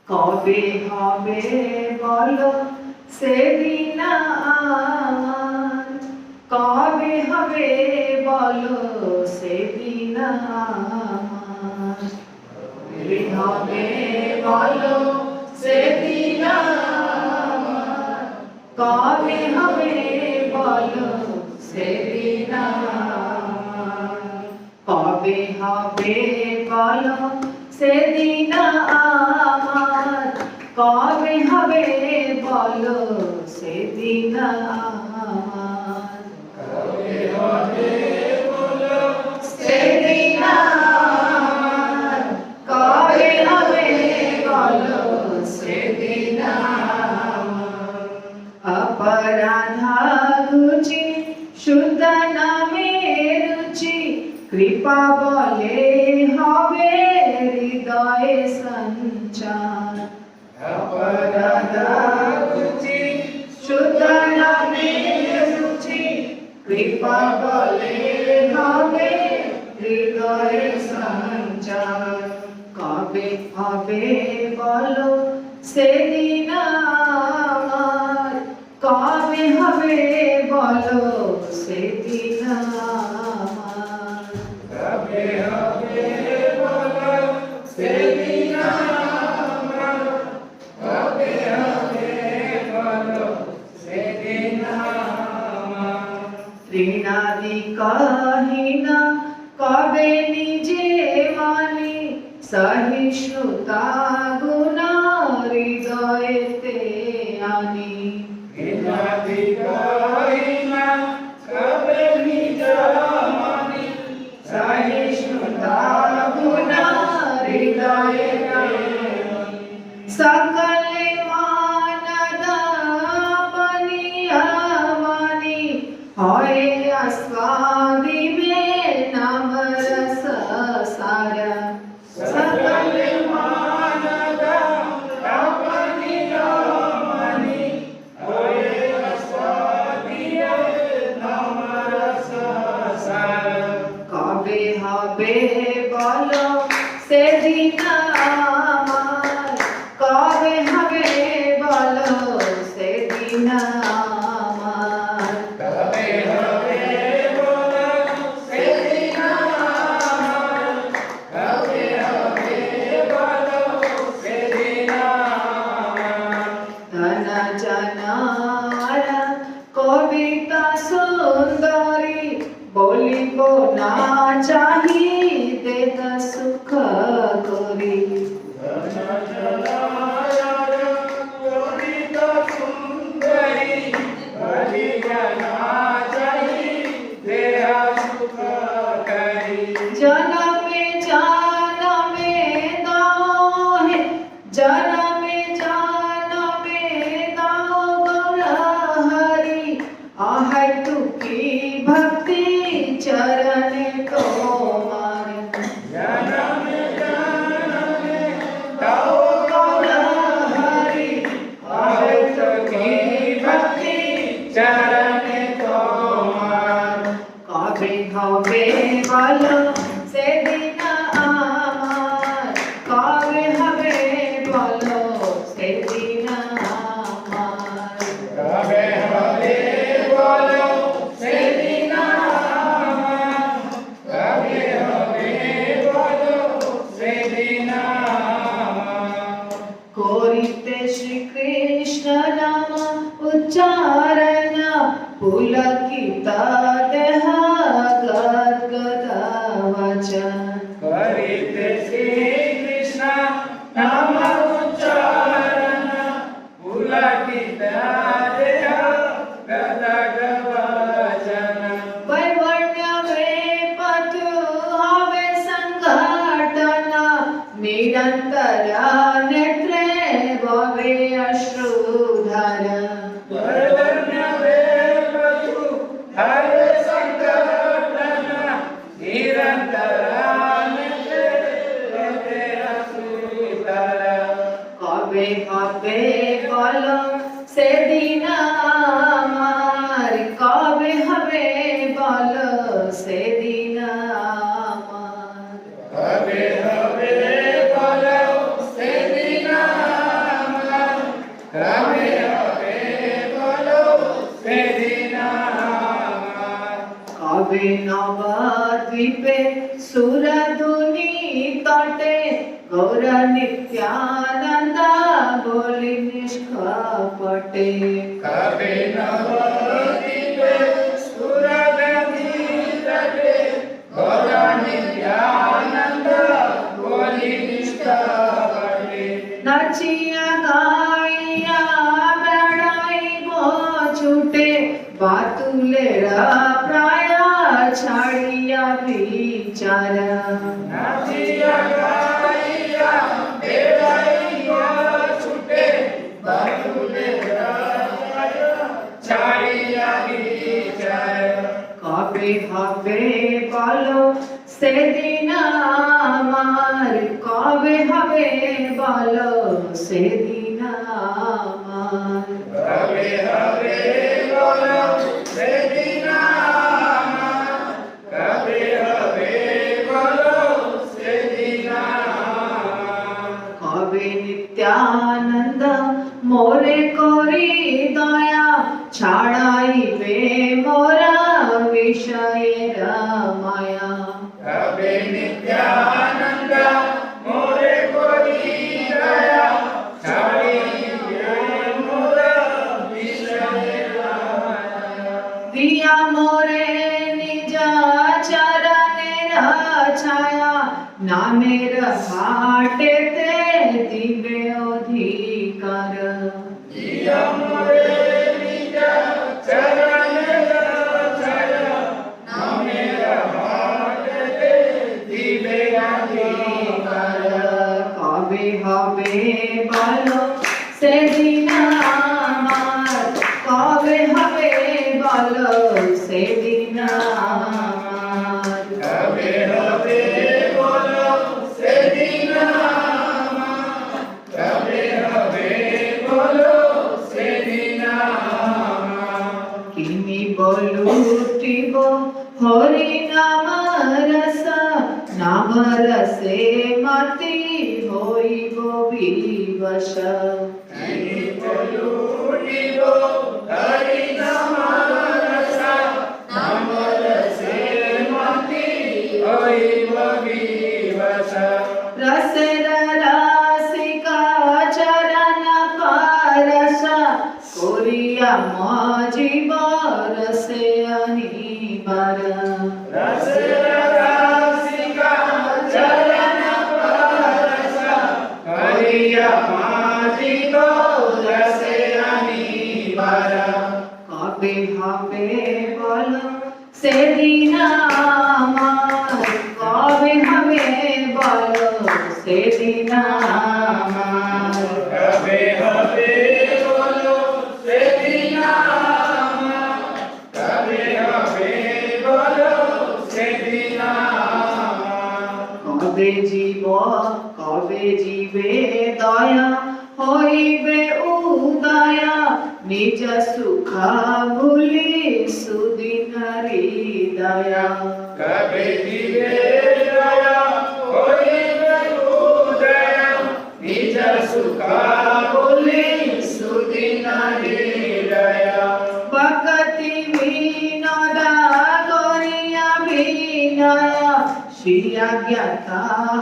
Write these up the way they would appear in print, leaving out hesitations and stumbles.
কবে হবে বলো সেদিন আমার, কবে হবে বলো সেদিন আমার, কবে হবে বলো সেদিন আমার, কবে হবে বলো সেদিন আমার, কবে হবে বলো সেদিন আমার, কবে হবে বলো সেদিন আমার, কবে হবে বলো সেদিন আমার, কবে হবে বলো সেদিন আমার, অপরাধা ঘুচি শুদ্ধ নামে রুচি, কৃপা বলে হবে হৃদয়ে সঞ্চার, অপরাধা ঘুচি শুদ্ধ নামে রুচি, কৃপা বলে হবে হৃদয়ে সঞ্চার, কবে হবে বলো সেদিন আমার, কবে হবে বলো সেদিন আমার, কবে হবে বলো সেদিন আমার, কবে হবে বলো সেদিন আমার, ঋণাদি কহিনা কবে নিজে মানি, সহিষ্ণুতা গুণা হৃদয়েতে আনি, ঋণাদি কহিনা কবে নিজে মানি, সহিষ্ণুতা গুণা হৃদয়েতে আনি, সকলে মানদা বনিয়া মানি, হয় আস্বাদিবে নাম রস সারা, সকলে মানদা বনিয়া মানি, হয় আস্বাদিবে নাম রস সারা, কবে হবে বলো সেদিন আমার, কবে হবে বলো সেদিন আমার, কবে হবে বলো সেদিন আমার, কবে হবে বলো সেদিন আমার, ধন জনারা কবিতা সুন্দরী, বলিব না চাহিতে সুখ করি, ধন জনারা কবিতা সুন্দরী, বলিব না চাহিতে সুখ করি, জনমে জনমে দাও হে, জনমে জনমে দাও গৌর হরি, আহাই তুকি ভক্তি চরণে তোমার, জনমে জনমে দাও গৌর হরি, আহাই তুকি ভক্তি চরণে তোমার, কবে হবে বলো সেদিন আমার, কবে হবে বলো সেদিন আমার, কবে হবে বলো সেদিন আমার, কবে হবে বলো সেদিন আমার, করিতে শ্রীকৃষ্ণ নাম উচ্চারণ, পুলকিত দেহ গদ্গদ বচন, করিতে শ্রীকৃষ্ণ নাম উচ্চারণ, পুলকিত দেহ গদ্গদ বচন, বৈवर्ण्य वेपतु হবে সংঘটন, নিরন্তর নেত্রে ভবে অশ্রুধার, বৈवर्ण्य वेपतु হবে সংঘটন, নিরন্তর নেত্রে ভবে অশ্রুধার, কবে হবে বলো সেদিন আমার, কবে হবে বলো সেদিন আমার, কবে হবে বলো সেদিন कवे नवद्वीपे सुरधुनी तटे गौर नित्यानंद बोली निष्कपटे कवे नवद्वीपे सुरधुनी तटे गौर नित्यानंद बोली निष्कपटे नाचिया गाइया बेड़ाई बो छूटे बातुलेरा प्राय छाड़िया विचार नाचिया गाइया बेड़ाई बो छूटे बातुलेरा प्राय छाड़िया विचार कबे हबे बोलो से दिन आमार कबे हबे बोलो से दिन आमार कबे हबे बोलो से दिन आमार कबे हबे बोलो से दिन आमार कबे नित्यानंद मोरे कोरी दया छाड़ाइबे मोरा विषय माया कबे नित्यानंद मोरे कोरी दया छाड़ाइबे मोरा विषय माया दिया मोरे निज चरणेर छाया नामेर भाटे ते दिवे अधिकार दिया मोरे निज चरणेर छाया नामेर भाटे ते दिवे अधिकार कबे हबे बोलो से दिन आमार कबे हबे बोलो से दिन आमार कबे हबे बोलो से दिन आमार कबे हबे बोलो से दिन आमार किमी बोलुटिब हरि नाम रस नाम रसे मति होइब विवश किमी बोलुटिब हरि नाम रस नाम रसे मति होइब विवश रसेर रसिका चरण परस कोरिया मजिब रसे अनिबर रसेर रसिका चरण परस करिया माजिब रसे अनिबर कबे हबे बोलो से दिन आमार कबे हबे बोलो से दिन आमार कबे हबे बोलो से दिन आमार कबे हबे बोलो से दिन आमार कबे जीवे दया होइबे उदया निज सुख भूली सुदिन हृदया कबे जीवे दया होइबे उदया निज सुख भूली सुदिन हृदया भक्ति विनोद करिया विनय श्रिया ज्ञाता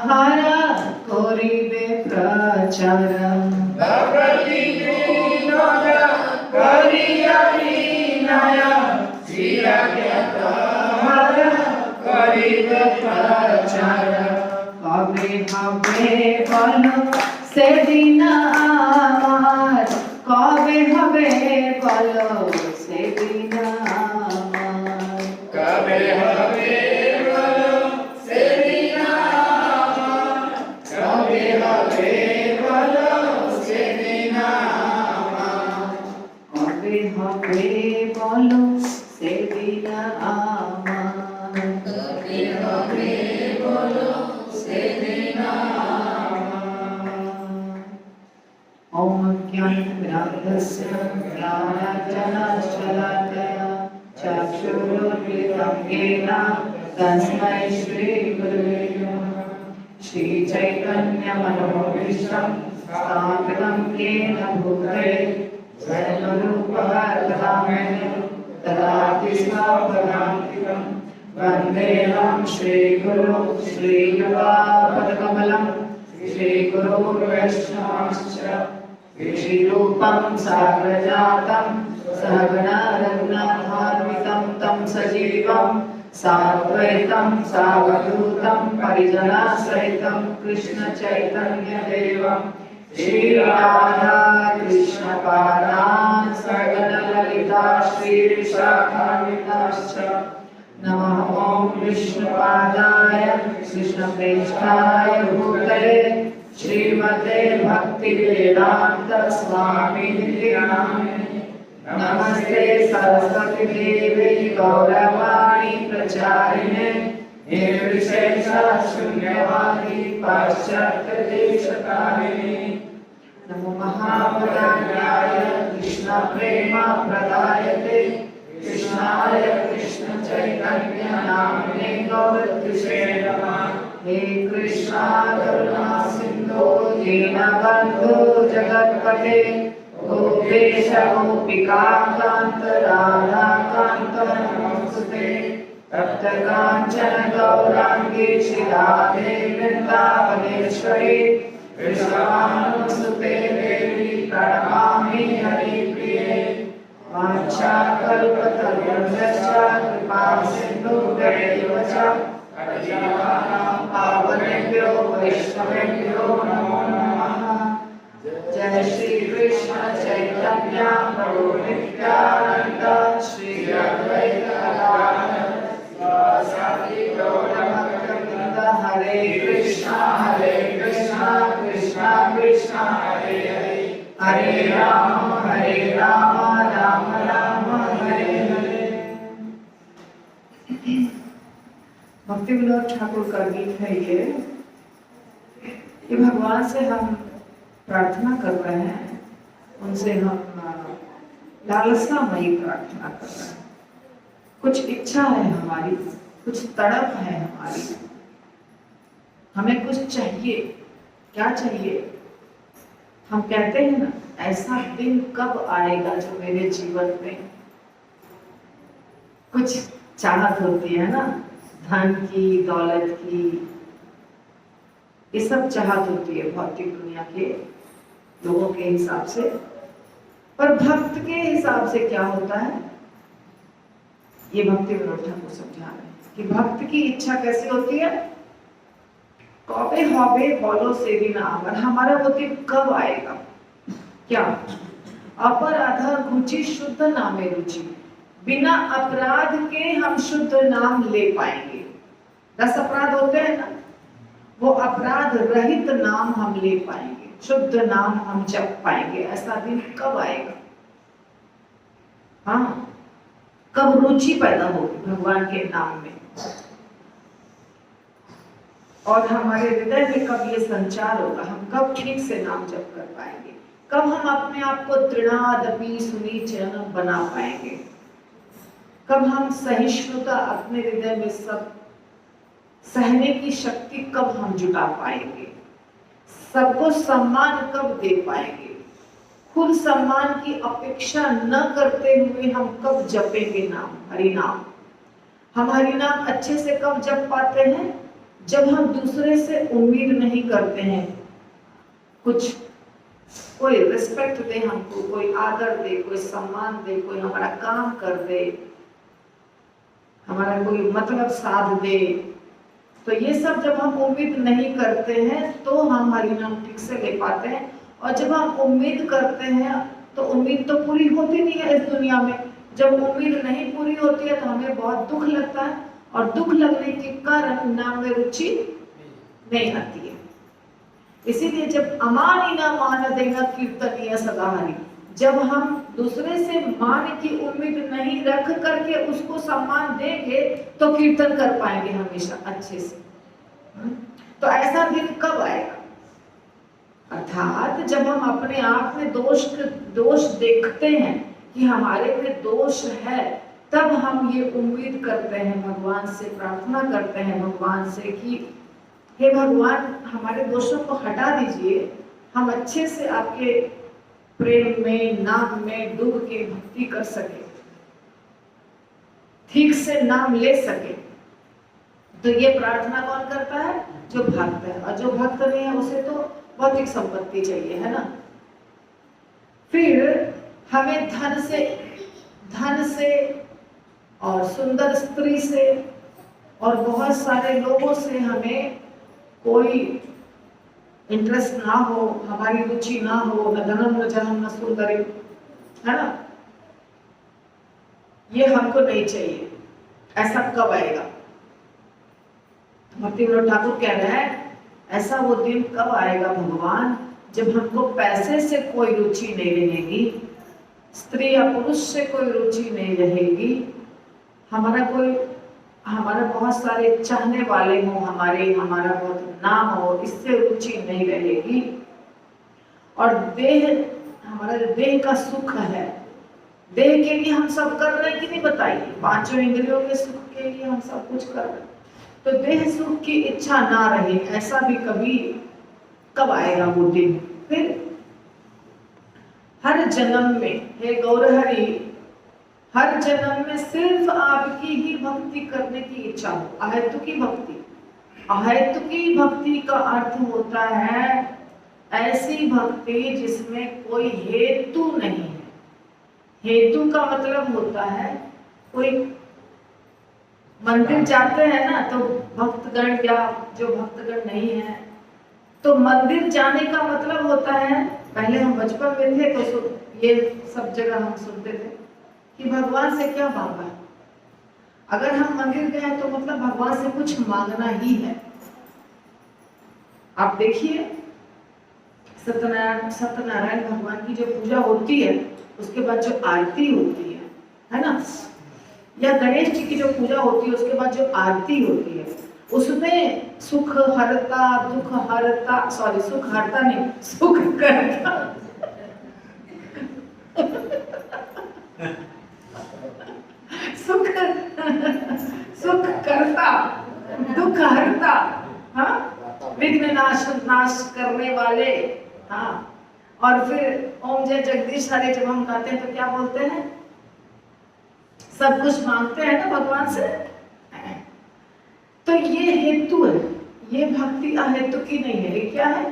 हर करिबे प्रचार भक्ति विनोद करिया विनय श्रिया ज्ञाता हर करिबे प्रचार कबे हबे बोलो से दिन आमार कबे हबे बोलो से दिन आमार कबे हबे बोलो से दिन आमार कबे हबे बोलो से दिन आमार कबे हबे बोलो से दिन आमार कबे हबे बोलो से दिन आमार ओम ज्ञानतिमिरान्धस्य ज्ञानाञ्जनशलाकया चक्षुरुन्मिलितं येन तस्मै श्रीगुरुवे नमः श्रीचैतन्यमनोभीष्टं स्थापितं येन भूतले स्वयंरूपः तदास्मि तदाति स्वापदान्तिकं वन्देऽहं श्रीगुरु श्रीयुतापदकमलं श्रीगुरुर्वैष्णवांश्च श्रीरूपं साग्रजातं सहगणा रघुनाथान्वितं तं सजीवं साद्वैतं सावधूतं परिजनसहितं कृष्ण चैतन्य देवं श्रीराधा कृष्ण पादान् सगण ललिता श्रीविशाखान्विताश्च नमः ॐ विष्णुपादाय कृष्णप्रेष्ठाय भूतले श्रीमते भक्तिवेदान्त स्वामिनिधि नामिने नमस्ते सरस्वती देवी गौरवाणी प्रचारिणे निर्विशेष शून्यवादी पाश्चात्य देशकारिणे नमो महापुराणाय कृष्ण प्रेम प्रदायते कृष्णाय कृष्ण चैतन्य नामिने गौरत्रिषे नमः हे कृष्णा करुणा सिंधु दीनबन्धु जगत्पते गोपेश गोपिका कान्त राधा कान्त नमोस्तुते तप्त काञ्चन गौराङ्गी श्रीराधे वृन्दावनेश्वरी वृषभानुसुते देवी प्रणमामि हरिप्रिये वाञ्छाकल्पतरुभ्यश्च कृपा सिन्धुभ्यैव च पतितानां पावनेभ्यो वैष्णवेभ्यो नमो नमः। जय श्री कृष्ण चैतन्य प्रभु नित्यानंद श्री अद्वैत गदाधर शिवासादि गौरभक्तवृंद हरे कृष्णा कृष्णा कृष्णा हरे हरे हरे राम राम राम हरे हरे। भक्ति विनोद ठाकुर का गीत है ये भगवान से हम प्रार्थना कर रहे हैं, उनसे हम लालसामयी प्रार्थना कर रहे हैं। कुछ इच्छा है हमारी, कुछ तड़प है हमारी, हमें कुछ चाहिए। क्या चाहिए? हम कहते हैं ना, ऐसा दिन कब आएगा जो मेरे जीवन में कुछ चाहत होती है ना, धन की, दौलत की, ये सब चाहत होती है भौतिक दुनिया के लोगों के हिसाब से। पर भक्त के हिसाब से क्या होता है, ये भक्ति विनोद ठाकुर समझा रहे हैं कि भक्त की इच्छा कैसे होती है। कबे हबे बोलो से दिन आवर, हमारा वो दिन कब आएगा। क्या? अपराधा रुचि शुद्ध नामे रुचि, बिना अपराध के हम शुद्ध नाम ले पाएंगे। 10 अपराध होते हैं ना, वो अपराध रहित नाम हम ले पाएंगे, शुद्ध नाम हम जप पाएंगे। ऐसा दिन कब आएगा? हाँ, कब रुचि पैदा होगी भगवान के नाम में, और हमारे हृदय में कब ये संचार होगा, हम कब ठीक से नाम जप कर पाएंगे, कब हम अपने आप को तृणादपि सुनीचन बना पाएंगे, कब हम सहिष्णुता अपने हृदय में सब सहने की शक्ति कब हम जुटा पाएंगे, सबको सम्मान कब दे पाएंगे, खुद सम्मान की अपेक्षा न करते हुए हम कब जपेंगे नाम, हरि नाम। हम हरि नाम अच्छे से कब जप पाते हैं? जब हम दूसरे से उम्मीद नहीं करते हैं कुछ, कोई रिस्पेक्ट दे हमको, कोई आदर दे, कोई सम्मान दे, कोई हमारा काम कर दे, हमारा कोई मतलब साध दे। तो ये सब जब हम उम्मीद नहीं करते हैं तो हम हरि नाम ठीक से ले पाते हैं। और जब हम उम्मीद करते हैं तो उम्मीद तो पूरी होती नहीं है इस दुनिया में। जब उम्मीद नहीं पूरी होती है तो हमें बहुत दुख लगता है, और दुख लगने के कारण नाम में रुचि नहीं आती है। इसीलिए जब अमानी ना मान देना कीर्तनीय सदा हरि, जब हम दूसरे से मान की उम्मीद नहीं रख करके उसको सम्मान देंगे तो कीर्तन कर पाएंगे हमेशा अच्छे से। तो ऐसा दिन कब आएगा? अर्थात जब हम अपने आप में दोष देखते हैं कि हमारे में दोष है, तब हम ये उम्मीद करते हैं, भगवान से प्रार्थना करते हैं भगवान से कि हे भगवान हमारे दोषों को हटा दीजिए, हम अच्छे से आपके प्रेम में, नाम में डूब के भक्ति कर सके, ठीक से नाम ले सके। तो ये प्रार्थना कौन करता है? जो भक्त है। और जो भक्त नहीं है उसे तो भौतिक संपत्ति चाहिए, है ना। फिर हमें धन से और सुंदर स्त्री से और बहुत सारे लोगों से हमें कोई इंटरेस्ट ना हो, हमारी रुचि ना हो, न धनम न जनम न सुंदरी, है ना। ये हमको नहीं चाहिए। ऐसा कब आएगा? भक्ति विनोद ठाकुर कह रहे हैं ऐसा वो दिन कब आएगा भगवान, जब हमको पैसे से कोई रुचि नहीं रहेगी, स्त्री या पुरुष से कोई रुचि नहीं रहेगी, हमारा बहुत सारे चाहने वाले हो, हमारा बहुत नाम हो, इससे रुचि नहीं रहेगी। और हमारा जो देह का सुख है, देह के लिए हम सब कर रहे हैं कि नहीं बताइए, पांचों इंद्रियों के सुख के लिए हम सब कुछ कर रहे हैं। तो देह सुख की इच्छा ना रहे, ऐसा भी कब आएगा वो दिन? फिर हर जन्म में, हे गौरहरि, हर जन्म में सिर्फ आपकी ही भक्ति करने की इच्छा हो। अहेतुकी भक्ति। अहेतुकी भक्ति का अर्थ होता है ऐसी भक्ति जिसमें कोई हेतु नहीं है। हेतु का मतलब होता है कोई मंदिर जाते हैं ना, तो भक्तगण या जो भक्तगण नहीं है, तो मंदिर जाने का मतलब होता है, पहले हम बचपन में थे तो ये सब जगह हम सुनते थे कि भगवान से क्या मांगना। अगर हम मंदिर गए तो मतलब भगवान से कुछ मांगना ही है। आप देखिए सत्यनारायण भगवान की जो पूजा होती है, उसके बाद जो आरती होती है ना, या गणेश जी की जो पूजा होती है उसके बाद जो आरती होती है, उसमें सुख हरता नहीं, सुख करता सुख करता, दुख हरता, हाँ, विघ्न नाश करने वाले, हाँ। और फिर ओम जय जगदीश हरे जब हम गाते हैं तो क्या बोलते हैं? सब कुछ मांगते हैं ना भगवान से। तो ये हेतु है, ये भक्ति अहेतु की नहीं है। ये क्या है?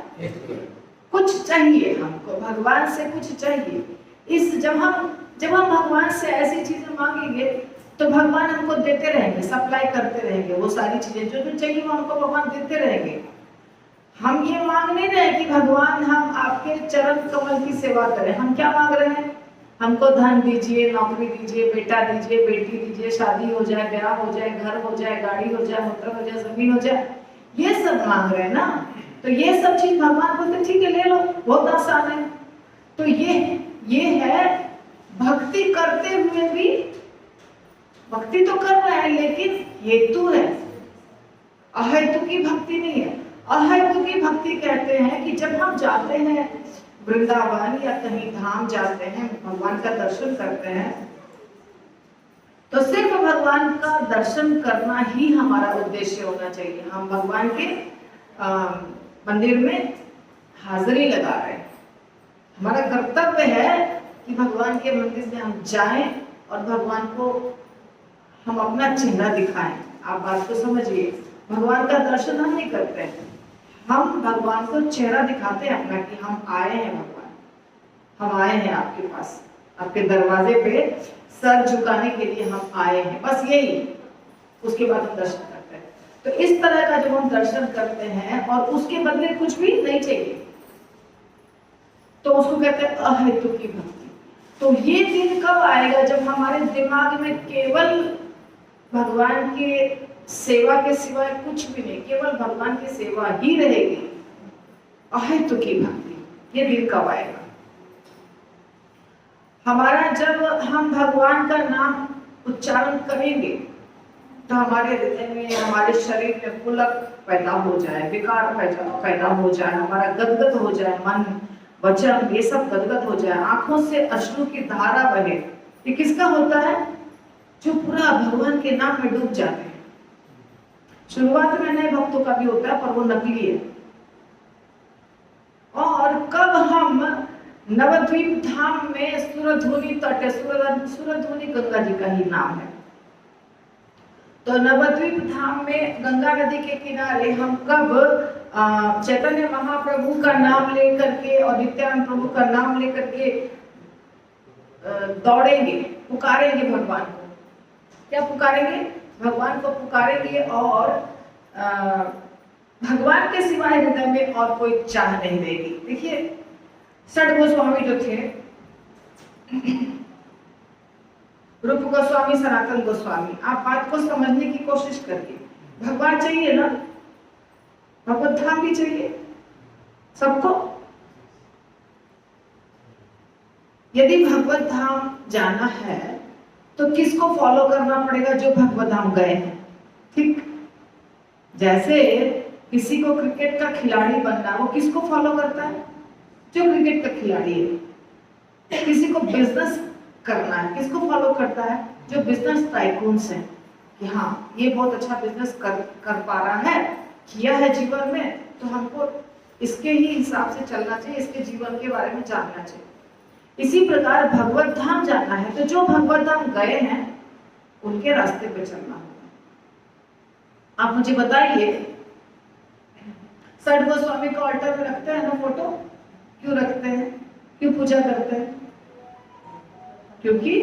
कुछ चाहिए हमको, भगवान से कुछ चाहिए। जब हम भगवान से ऐसी चीजें मांगेंगे तो भगवान हमको देते रहेंगे, सप्लाई करते रहेंगे। वो सारी चीजें जो चाहिए वो हमको भगवान देते रहेंगे। हम ये मांग नहीं रहे कि भगवान हम आपके चरण कमल की सेवा करें। हम क्या मांग रहे हैं? हमको धन दीजिए, नौकरी दीजिए, बेटा दीजिए, बेटी दीजिए, शादी हो जाए, ब्याह हो जाए, घर हो जाए, गाड़ी हो जाए, मोटर हो जाए, जमीन हो जाए, ये सब मांग रहे हैं ना। तो ये सब चीज भगवान बोलते ठीक है ले लो, बहुत आसान है। तो ये है भक्ति करते हुए भी, भक्ति तो कर रहे हैं लेकिन हेतु है, अहेतु की भक्ति नहीं है। अहेतु की भक्ति कहते हैं कि जब हम जाते हैं वृंदावन या कहीं धाम जाते हैं, भगवान का दर्शन करते हैं, तो सिर्फ भगवान का दर्शन करना ही हमारा उद्देश्य होना चाहिए। हम भगवान के मंदिर में हाजिरी लगा रहे हैं। हमारा कर्तव्य है कि भगवान के मंदिर में हम जाएं और भगवान को हम अपना चेहरा दिखाएं। आप बात को समझिए, भगवान का दर्शन हम नहीं करते हैं, हम भगवान को चेहरा दिखाते हैं अपना कि हम आए हैं भगवान, हम आए हैं आपके पास, आपके दरवाजे पे सर झुकाने के लिए हम आए हैं, बस यही। उसके बाद हम दर्शन करते हैं। तो इस तरह का जब हम दर्शन करते हैं और उसके बदले कुछ भी नहीं चाहिए, तो उसको कहते हैं अहेतु की भक्ति। तो ये दिन कब आएगा जब हमारे दिमाग में केवल भगवान के सेवा के सिवाय कुछ भी नहीं, केवल भगवान की सेवा ही रहेगी, अहेतु की भक्ति। ये दिन कब आएगा? हमारा जब हम भगवान का नाम उच्चारण करेंगे तो हमारे हृदय में, हमारे शरीर में पुलक पैदा हो जाए, विकार पैदा हो जाए, हमारा गदगद हो जाए, मन वचन ये सब गदगद हो जाए, आंखों से अश्रु की धारा बहे। ये किसका होता है? जो पूरा भगवान के नाम में डूब जाते हैं। शुरुआत में नए भक्तों का भी होता है पर वो नकली है। और कब हम नवद्वीप धाम में सूरधुनी तट, सूरधुनी गंगा जी का ही नाम है, तो नवद्वीप धाम में गंगा नदी के किनारे हम कब चैतन्य महाप्रभु का नाम लेकर के और नित्यानंद प्रभु का नाम लेकर के दौड़ेंगे, पुकारेंगे भगवान को। क्या पुकारेंगे? भगवान को पुकारेंगे और भगवान के सिवाय हृदय में और कोई चाह नहीं रहेगी। देखिए षट गोस्वामी जो थे, रूप गोस्वामी, सनातन गोस्वामी, आप बात को समझने की कोशिश करिए। भगवान चाहिए ना, भगवत धाम भी चाहिए सबको। यदि भगवत धाम जाना है तो किसको फॉलो करना पड़ेगा? जो भगवत धाम गए हैं। ठीक जैसे किसी को क्रिकेट का खिलाड़ी बनना, वो किसको फॉलो करता है? जो क्रिकेट का खिलाड़ी है। किसी को बिजनेस करना है, किसको फॉलो करता है? जो बिजनेस टाइकून्स हैं, कि हाँ ये बहुत अच्छा बिजनेस कर पा रहा है, किया है जीवन में, तो हमको इसके ही हिसाब से चलना चाहिए, इसके जीवन के बारे में जानना चाहिए। इसी प्रकार भगवत धाम जाना है तो जो भगवत धाम गए हैं उनके रास्ते पे चलना होगा। आप मुझे बताइए, षट गोस्वामी को ऑल्टर में रखते हैं ना फोटो? क्यों रखते हैं? क्यों पूजा करते हैं? क्योंकि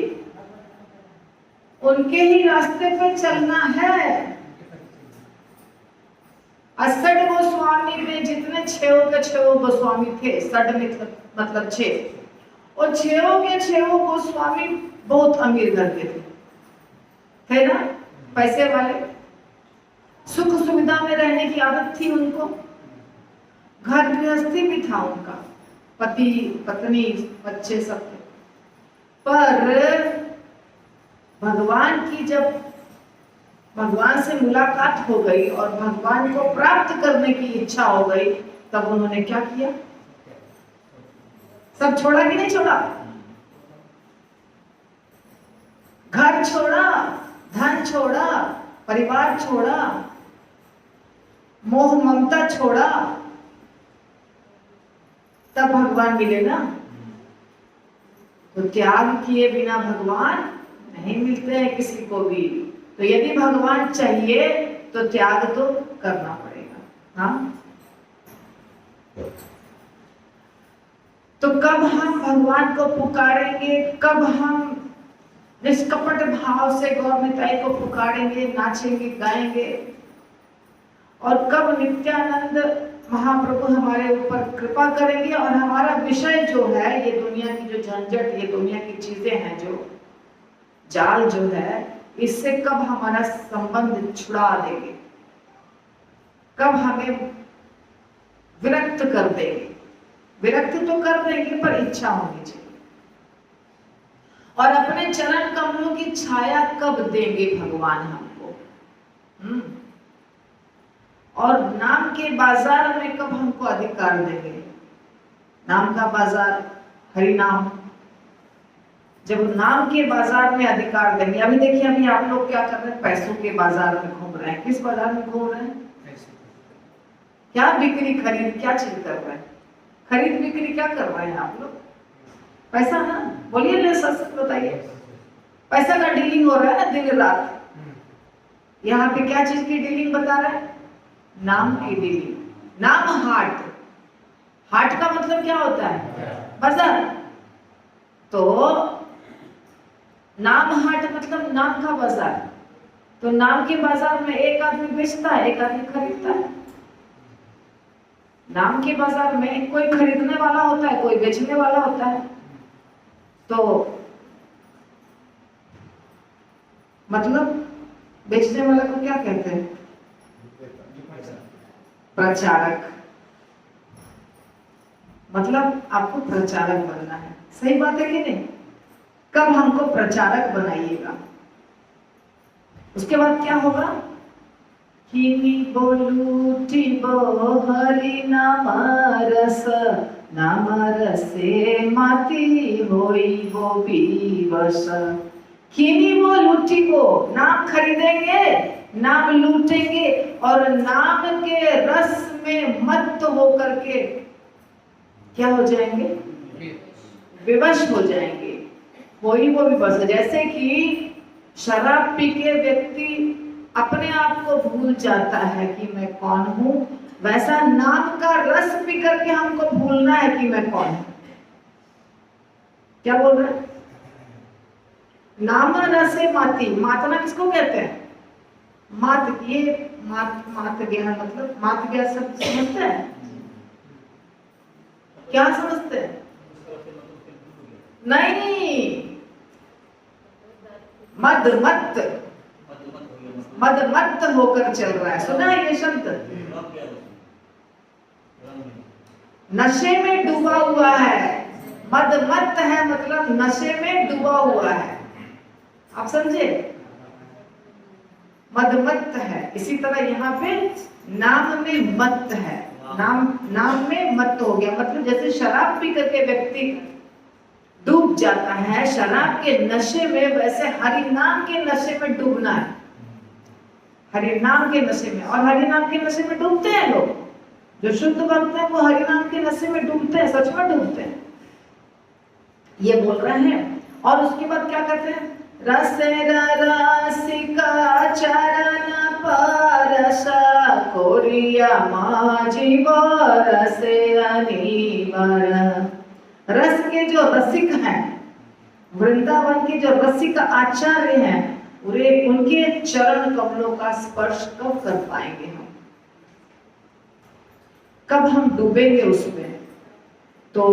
उनके ही रास्ते पे चलना है। षट गोस्वामी में जितने छह गोस्वामी थे, षट मतलब 6, और 6 के 6 गोस्वामी बहुत अमीर घर के थे ना, पैसे वाले, सुख सुविधा में रहने की आदत थी उनको, घर गृहस्थी भी था उनका, पति पत्नी बच्चे सब थे। पर भगवान की जब भगवान से मुलाकात हो गई और भगवान को प्राप्त करने की इच्छा हो गई, तब उन्होंने क्या किया? सब छोड़ा कि नहीं छोड़ा? घर छोड़ा, धन छोड़ा, परिवार छोड़ा, मोह ममता छोड़ा, तब भगवान मिले ना। तो त्याग किए बिना भगवान नहीं मिलते हैं किसी को भी। तो यदि भगवान चाहिए तो त्याग तो करना पड़ेगा। हाँ, तो कब हम भगवान को पुकारेंगे, कब हम निष्कपट भाव से गौरमिताई को पुकारेंगे, नाचेंगे, गाएंगे, और कब नित्यानंद महाप्रभु हमारे ऊपर कृपा करेंगे और हमारा विषय जो है, ये दुनिया की जो झंझट, ये दुनिया की चीजें हैं, जो जाल जो है, इससे कब हमारा संबंध छुड़ा देंगे, कब हमें विरक्त कर देंगे। विरक्त तो कर देंगे पर इच्छा होनी चाहिए। और अपने चरण कमलों की छाया कब देंगे भगवान हमको? और नाम के बाजार में कब हमको अधिकार देंगे? नाम का बाजार, हरि नाम, जब नाम के बाजार में अधिकार देंगे। अभी देखिए, अभी आप लोग क्या कर रहे हैं? पैसों के बाजार में घूम रहे हैं। किस बाजार में घूम रहे हैं? क्या बिक्री खरीद, क्या चीज कर रहे हैं? खरीद बिक्री क्या कर रहे हैं आप लोग? पैसा ना, बोलिए ना, सच बताइए। पैसा का डीलिंग हो रहा है ना दिन रात। यहाँ पे क्या चीज की डीलिंग बता रहा है? नाम की डीलिंग। नाम हाट। हाट का मतलब क्या होता है? बाजार। तो नाम हाट मतलब नाम का बाजार। तो नाम के बाजार में एक आदमी बेचता है, एक आदमी खरीदता है। नाम के बाजार में कोई खरीदने वाला होता है, कोई बेचने वाला होता है। तो मतलब बेचने वाला को क्या कहते हैं? प्रचारक। मतलब आपको प्रचारक बनना है। सही बात है कि नहीं? कब हमको प्रचारक बनाइएगा। उसके बाद क्या होगा? किनी बोलूटी बो हरि नाम रस, नाम रसे माती होई वो विवश। किनी वो लूटी को, नाम खरीदेंगे, नाम लूटेंगे और नाम के रस में मत्त होकर के क्या हो जाएंगे? विवश हो जाएंगे। वही वो विवश। जैसे कि शराब पी के व्यक्ति अपने आप को भूल जाता है कि मैं कौन हूं, वैसा नाम का रस पी करके हमको भूलना है कि मैं कौन हूं। क्या बोल रहे हैं? नाम रसे माती, मातना किसको कहते हैं? मात, ये मात गया, मतलब मात गया शब्द समझते हैं? क्या समझते हैं? नहीं, मद मत होकर चल रहा है, सुना है ये शब्द? नशे में डूबा हुआ है, मत है मतलब नशे में डूबा हुआ है, आप समझे? मत है। इसी तरह यहाँ पे नाम में मत है, नाम में मत हो गया, मतलब जैसे शराब पी करके व्यक्ति डूब जाता है शराब के नशे में, वैसे हरि नाम के नशे में डूबना है, हरि नाम के नशे में। और हरि नाम के नशे में डूबते हैं लोग, जो शुद्ध भक्त हैं वो हरि नाम के नशे में डूबते हैं, सच में डूबते हैं, ये बोल रहे हैं। और उसके बाद क्या कहते हैं? रसिका चरण परसा कोरिया माजी बरसे अनिवर। रस के जो रसिक हैं, वृंदावन के जो रसिक आचार्य हैं, उनके चरण कमलों का स्पर्श कब कर पाएंगे हम? कब हम डूबेंगे उसमें? तो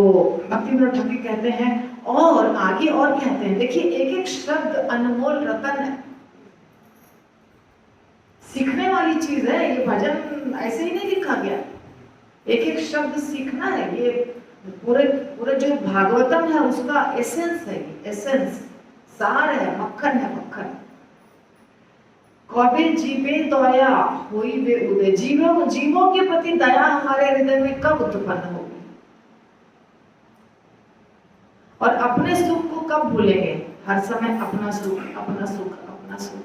भक्तिविनोद ठाकुर कहते हैं, और आगे और कहते हैं, देखिए एक एक शब्द अनमोल रतन है, सीखने वाली चीज है ये भजन, ऐसे ही नहीं लिखा गया, एक एक शब्द सीखना है। ये पूरे जो भागवतम है उसका एसेंस है, एसेंस सार है, मक्खन है, मक्खन। कभी जीवे दया हुई वे उदय, जीवों के प्रति दया हमारे हृदय में कब उत्पन्न होगी? और अपने सुख को कब भूलेंगे? हर समय अपना सुख, अपना सुख, अपना सुख,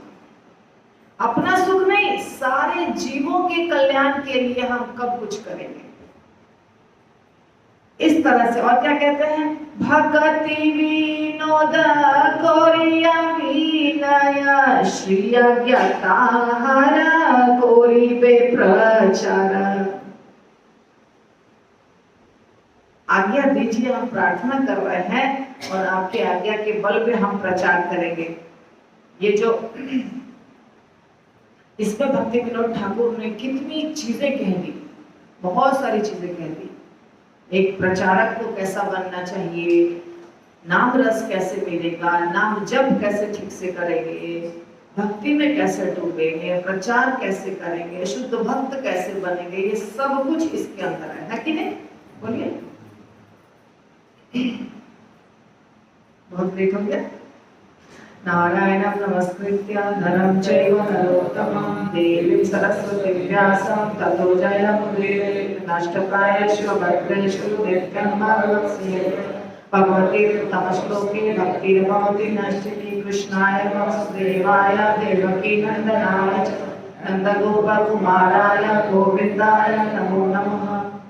अपना सुख नहीं, सारे जीवों के कल्याण के लिए हम कब कुछ करेंगे? इस तरह से। और क्या कहते हैं? भगति विनोद कोरिया विनय श्री अज्ञाता हर कोरी बे प्रचार। आज्ञा दीजिए, हम प्रार्थना कर रहे हैं और आपके आज्ञा के बल पे हम प्रचार करेंगे। ये जो इसमें भक्ति विनोद ठाकुर ने कितनी चीजें कह दी, बहुत सारी चीजें कह दी। एक प्रचारक को कैसा बनना चाहिए, नाम रस कैसे मिलेगा, नाम जप कैसे ठीक से करेंगे, भक्ति में कैसे डूबेंगे, प्रचार कैसे करेंगे, शुद्ध भक्त कैसे बनेंगे, ये सब कुछ इसके अंदर है कि नहीं? बोलिए। बहुत लेट हो गया। नारायणं नमस्कृत्य नरं चैव नरोत्तमं देवीं सरस्वतीं व्यासं ततो जयमुदीरये। नष्टप्रायेषु भद्रेषु नित्यं भागवत्सेवे। भगवतीतमश्लोके भक्तिर्भवति नश्चिति। कृष्णाय वासुदेवाय देवकी नंदनाय च नंदगोपकुमाराय गोविन्दाय नमो नमः।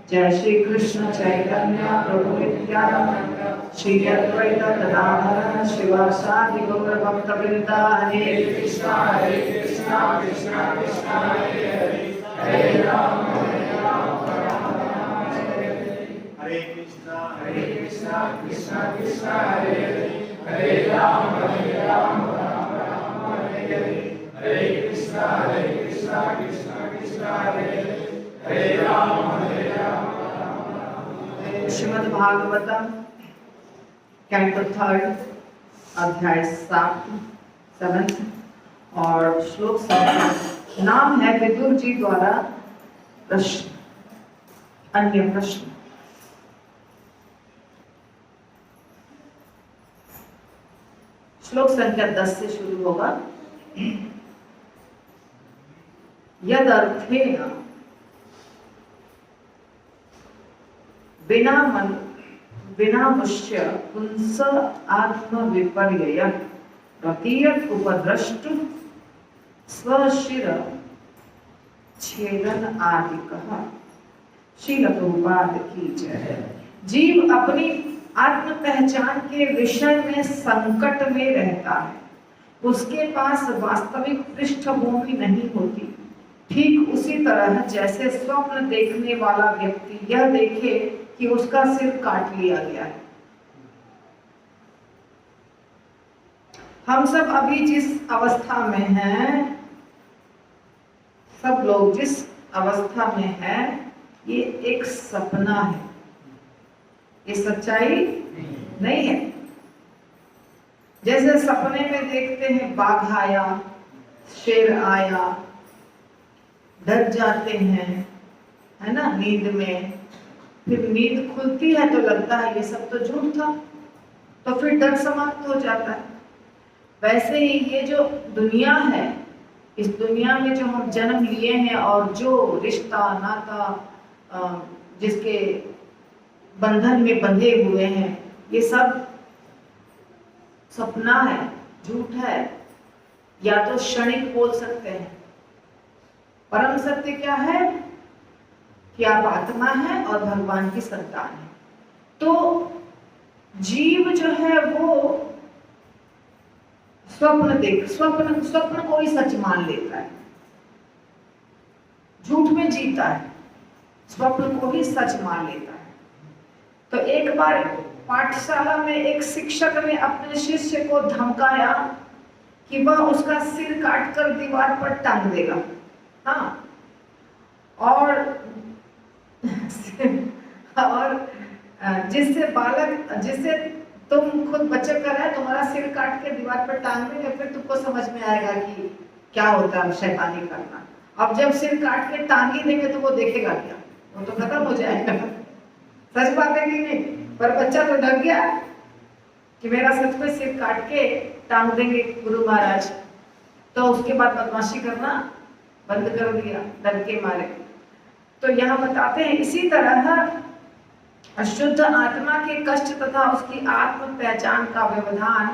जय श्री कृष्ण चैतन्य प्रभु नित्यानंद श्री अद्वैत गदाधर शिवासादि गौर भक्तवृंद। हरे कृष्णा कृष्णा कृष्णा हरे हरे, हरे राम राम राम हरे हरे, हरे कृष्णा कृष्णा कृष्णा हरे हरे, हरे राम राम राम हरे हरे, हरे कृष्णा कृष्णा कृष्णा हरे हरे, हरे राम राम। श्रीमद् भागवतम कैंटो 3 अध्याय 7 और श्लोक 7। नाम है विदुर जी द्वारा प्रश्न, अन्य प्रश्न। श्लोक संख्या 10 से शुरू होगा। यद अर्थेन बिना मुष्य पुंस आत्म विपर्यय प्रतीयत उपद्रष्ट स्वशिर छेदन आदि कहा। श्रील प्रभुपाद की जय। जीव अपनी आत्म पहचान के विषय में संकट में रहता है, उसके पास वास्तविक पृष्ठभूमि नहीं होती। ठीक उसी तरह जैसे स्वप्न देखने वाला व्यक्ति यह देखे कि उसका सिर काट लिया गया है। हम सब अभी जिस अवस्था में हैं, सब लोग जिस अवस्था में हैं, ये एक सपना है, ये सच्चाई नहीं है। जैसे सपने में देखते हैं बाघ आया, शेर आया, डर जाते हैं, है ना, नींद में। फिर नींद खुलती है तो लगता है ये सब तो झूठ था, तो फिर डर समाप्त हो जाता है। वैसे ही ये जो दुनिया है, इस दुनिया में जो हम जन्म लिए हैं और जो रिश्ता नाता जिसके बंधन में बंधे हुए हैं, ये सब सपना है, झूठ है, या तो क्षणिक बोल सकते हैं। परम सत्य क्या है कि आप आत्मा है और भगवान की संतान है। तो जीव जो है वो स्वप्न को ही सच मान लेता है, झूठ में जीता है, स्वप्न को ही सच मान लेता है। तो एक बार पाठशाला में एक शिक्षक ने अपने शिष्य को धमकाया कि वह उसका सिर काटकर दीवार पर टांग देगा। हाँ, और जिससे तुम खुद बच्चे कर रहे हैं, तुम्हारा सिर काट के दीवार पर टांग देंगे, फिर तुमको समझ में आएगा कि क्या होता है शैतानी करना। अब जब सिर काट के टांग ही देंगे तो वो देखेगा क्या, वो तो खत्म हो जाएगा। सच बात है कि नहीं? पर बच्चा तो डर गया कि मेरा सच में सिर काट के टांग देंगे गुरु महाराज, तो उसके बाद बदमाशी करना बंद कर दिया डर के मारे। तो यहाँ बताते हैं इसी तरह अशुद्ध आत्मा के कष्ट तथा उसकी आत्म पहचान का व्यवधान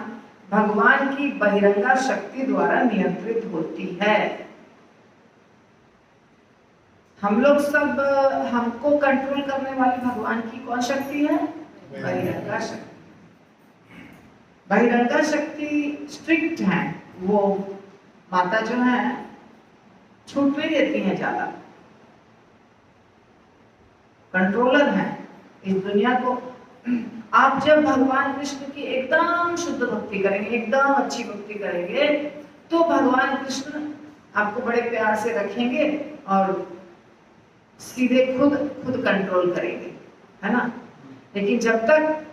भगवान की बहिरंगा शक्ति द्वारा नियंत्रित होती है। हम लोग सब, हमको कंट्रोल करने वाली भगवान की कौन शक्ति है? बहिरंगा शक्ति। बहिरंगा शक्ति स्ट्रिक्ट है, वो माता जो है छूट नहीं देती हैं ज्यादा, कंट्रोलर है इस दुनिया को। आप जब भगवान कृष्ण की एकदम शुद्ध भक्ति करेंगे, एकदम अच्छी भक्ति करेंगे, तो भगवान कृष्ण आपको बड़े प्यार से रखेंगे और सीधे खुद कंट्रोल करेंगे, है ना। लेकिन जब तक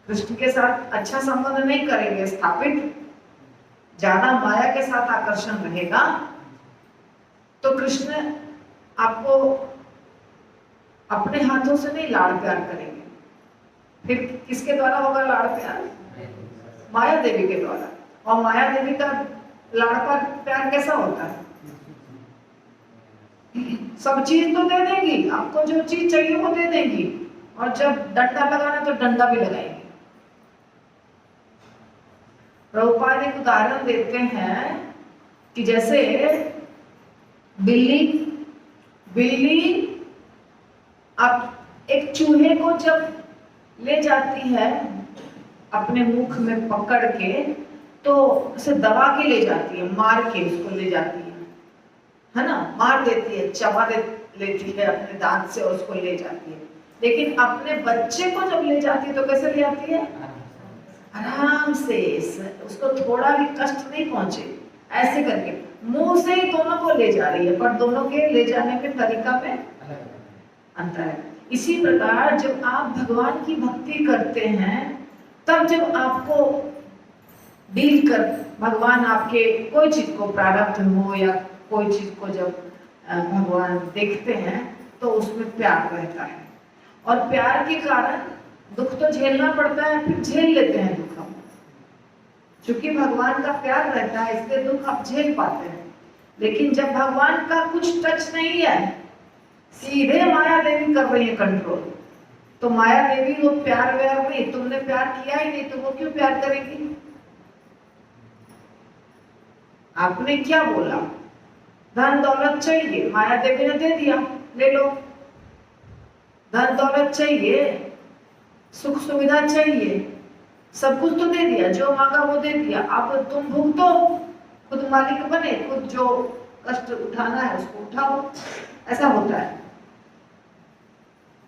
कृष्ण के साथ अच्छा संबंध नहीं करेंगे स्थापित, ज्यादा माया के साथ आकर्षण रहेगा, तो कृष्ण आपको अपने हाथों से नहीं लाड़ प्यार करेंगे। फिर किसके द्वारा होगा लाड़ प्यार? माया देवी के द्वारा। और माया देवी का लाड़ प्यार कैसा होता है? सब चीज तो दे देंगी, आपको जो चीज चाहिए वो दे देंगी, और जब डंडा लगाना तो डंडा भी लगाएंगे। प्रभुपाद एक उदाहरण देते हैं कि जैसे बिल्ली अब एक चूहे को जब ले जाती है अपने मुख में पकड़ के, तो उसे दबा के ले जाती है, मार के उसको ले जाती है ना, मार देती है, चबा लेती है अपने दांत से और उसको ले जाती है। लेकिन अपने बच्चे को जब ले जाती है तो कैसे ले जाती है? आराम से, उसको थोड़ा भी कष्ट नहीं पहुंचे, ऐसे करके मुंह से ही दोनों को ले जा रही है, पर दोनों के ले जाने के तरीका में अंतर है। इसी प्रकार जब आप भगवान की भक्ति करते हैं, तब जब आपको डील कर भगवान आपके कोई चीज को प्रारब्ध हो या कोई चीज को जब भगवान देखते हैं तो उसमें प्यार रहता है, और प्यार के कारण दुख तो झेलना पड़ता है, फिर झेल लेते हैं दुख हम, क्योंकि भगवान का प्यार रहता है, इसलिए दुख आप झेल पाते हैं। लेकिन जब भगवान का कुछ टच नहीं है, सीधे माया देवी कर रही है कंट्रोल, तो माया देवी वो प्यार व्यार नहीं, तुमने प्यार किया ही नहीं तो वो क्यों प्यार करेगी? आपने क्या बोला? धन दौलत चाहिए, माया देवी ने दे दिया, ले लो। धन दौलत चाहिए, सुख सुविधा चाहिए, सब कुछ तो दे दिया, जो मांगा वो दे दिया, अब तुम भुगतो, खुद मालिक बने, खुद जो कष्ट उठाना है उसको उठाओ, ऐसा होता है।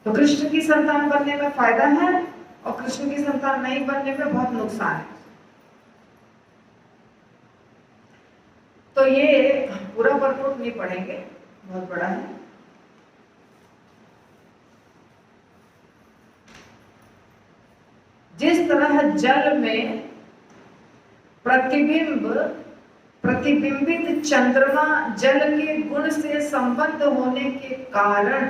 तो कृष्ण की संतान बनने में फायदा है और कृष्ण की संतान नहीं बनने में बहुत नुकसान है। तो ये पूरा परपोर्ट नहीं पढ़ेंगे, बहुत बड़ा है। जिस तरह जल में प्रतिबिंबित चंद्रमा जल के गुण से संबद्ध होने के कारण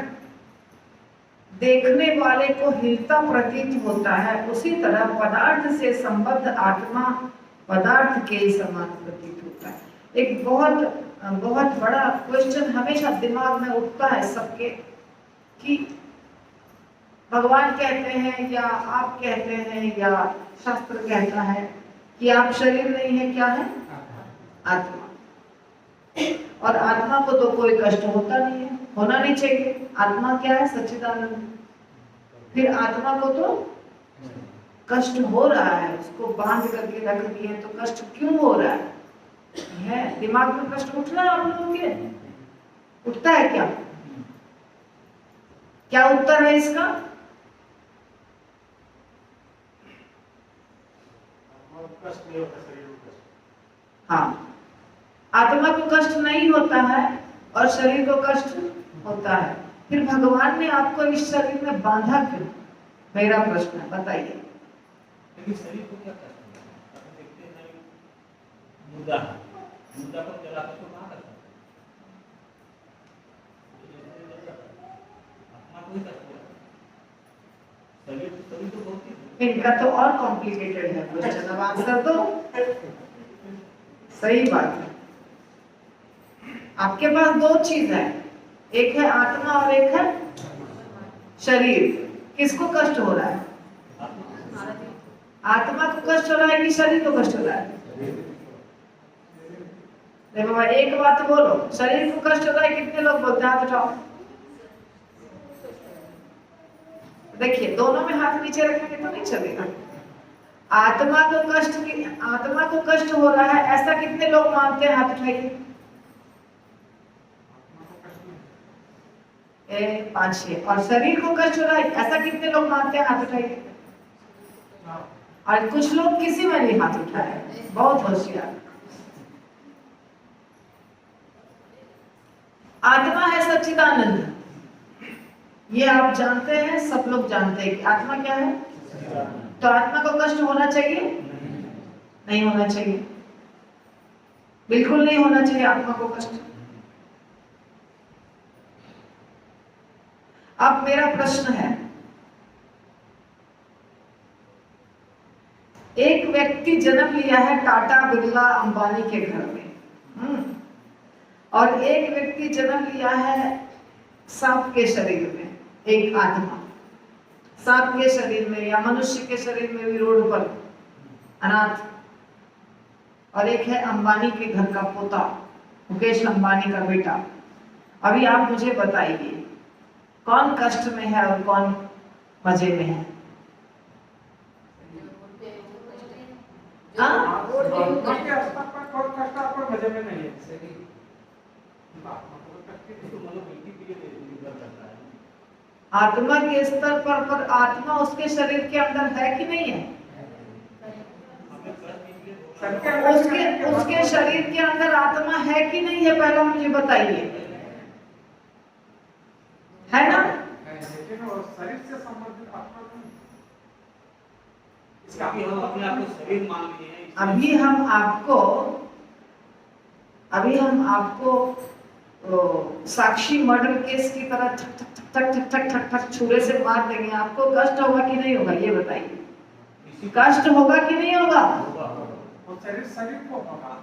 देखने वाले को हिलता प्रतीत होता है, उसी तरह पदार्थ से संबद्ध आत्मा पदार्थ के समान प्रतीत होता है। एक बहुत बड़ा क्वेश्चन हमेशा दिमाग में उठता है सबके कि भगवान कहते हैं या आप कहते हैं या शास्त्र कहता है कि आप शरीर नहीं है, क्या है? आत्मा। और आत्मा को तो कोई कष्ट होता नहीं है, होना नहीं चाहिए। आत्मा क्या है? सच्चिदानंद। फिर आत्मा को तो कष्ट हो रहा है, उसको बांध करके रख दिए, तो कष्ट क्यों हो रहा है? दिमाग में कष्ट उठ रहा है आप लोगों के? उठता है क्या? क्या उत्तर है इसका? कष्ट नहीं होता, शरीर को कष्ट। हाँ, आत्मा को कष्ट नहीं होता है और शरीर को कष्ट होता है। फिर भगवान ने आपको इस शरीर में बांधा क्यों? मेरा प्रश्न है, बताइए। लेकिन शरीर को क्या कष्ट होता है? आप देखते हैं मुर्दा को जलाते तो कहाँ कष्ट होता है? आत्मा को ही कष्ट होता है। शरीर तो बहुत ही, इनका तो और कॉम्प्लिकेटेड है क्वेश्चन, अब आंसर दो। सही बात है, आपके पास दो चीज है, एक है आत्मा और एक है शरीर। किसको कष्ट हो रहा है? आत्मा को कष्ट हो रहा है कि शरीर को कष्ट हो रहा है? देखो भाई, एक बात बोलो, शरीर को कष्ट हो रहा है, कितने लोग बोलते हैं? हाथ उठाओ। देखिए, दोनों में हाथ नीचे रखेंगे तो नहीं चलेगा। आत्मा को कष्ट हो रहा है, ऐसा कितने लोग मानते हैं? हाथ उठाइए। 5-6। और शरीर को कष्ट हो रहा है, ऐसा कितने लोग मानते हैं? हाथ उठाइए। और कुछ लोग किसी में नहीं हाथ उठाए, बहुत होशियार। आत्मा है सच्चिदानंद, ये आप जानते हैं, सब लोग जानते हैं कि आत्मा क्या है। तो आत्मा को कष्ट होना चाहिए? नहीं होना चाहिए, बिल्कुल नहीं होना चाहिए आत्मा को कष्ट। अब मेरा प्रश्न है, एक व्यक्ति जन्म लिया है टाटा बिरला अंबानी के घर में, और एक व्यक्ति जन्म लिया है सांप के शरीर में, एक आत्मा सांप के शरीर में या मनुष्य के शरीर में भी रोड पर अनाथ, और एक है अंबानी के घर का पोता, मुकेश अंबानी का बेटा। अभी आप मुझे बताइए, कौन कष्ट में है और कौन मजे में है? मजे में नहीं है। आत्मा के स्तर पर आत्मा उसके शरीर के अंदर है कि नहीं है? उसके शरीर के अंदर आत्मा है कि नहीं है? पहला मुझे बताइए, है ना? शरीर से संबंधित आत्मा हम अपने आप को शरीर मान लिए हैं। अभी हम आपको साक्षी मर्डर केस की तरह ठक ठक ठक ठक ठक ठक ठक छुरे से मार देंगे, आपको कष्ट होगा कि नहीं होगा? ये बताइए, कष्ट होगा कि नहीं होगा? शरीर को होगा,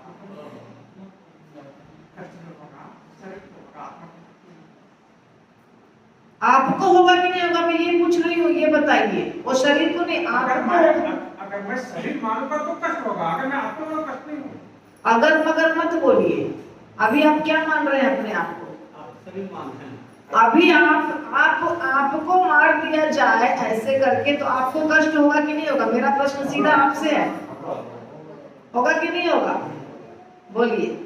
आपको होगा कि नहीं होगा? मैं ये पूछ रही हूँ, ये बताइए। वो शरीर को नहीं, अगर मैं शरीर मानूंगा तो कष्ट होगा, अगर मैं आत्मा में कष्ट नहीं हूँ। अगर मगर मत बोलिए, अभी आप क्या मान रहे हैं अपने आप को? आप शरीर मानते हैं। अभी आपको मार दिया जाए ऐसे करके तो आपको कष्ट होगा कि नहीं होगा? मेरा प्रश्न सीधा आपसे है, होगा कि नहीं होगा? बोलिए।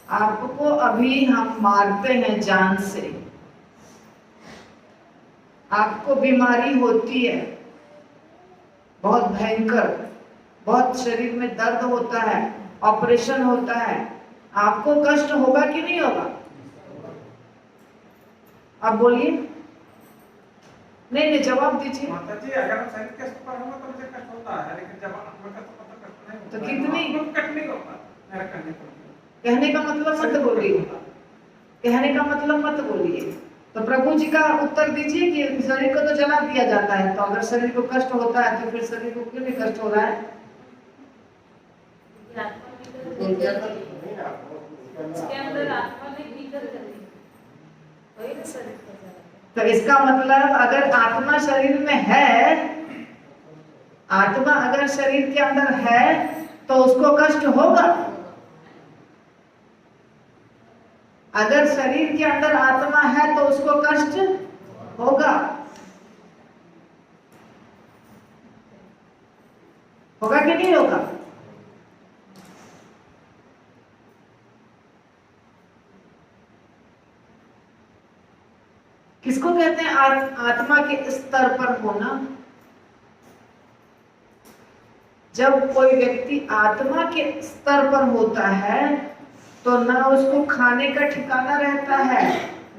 आपको अभी हम मारते हैं जान से, आपको बीमारी होती है बहुत भयंकर, बहुत शरीर में दर्द होता है, ऑपरेशन होता है, आपको कष्ट होगा कि नहीं होगा? आप बोलिए। नहीं जवाब दीजिए। माता जी, अगर हम शरीर के सुख पर होंगे तो मुझे कष्ट होता है, लेकिन जब आत्मा का सुख होता कष्ट नहीं होता। तो कितनी कष्ट नहीं होता मेरा कहने को। कहने का मतलब मत बोलिए, कहने का मतलब मत बोलिए। तो प्रभु जी का उत्तर दीजिए कि शरीर को तो जला दिया जाता है, तो अगर शरीर को कष्ट होता है तो फिर शरीर को क्यों नहीं कष्ट हो रहा है? उसके अंदर आत्मा में भीतर चली वही ना शरीर को जला। तो इसका मतलब अगर आत्मा शरीर में है, आत्मा अगर शरीर के अंदर है तो उसको कष्ट होगा। अगर शरीर के अंदर आत्मा है तो उसको कष्ट होगा, होगा कि नहीं होगा? किसको कहते हैं आत्मा के स्तर पर होना? जब कोई व्यक्ति आत्मा के स्तर पर होता है तो ना उसको खाने का ठिकाना रहता है,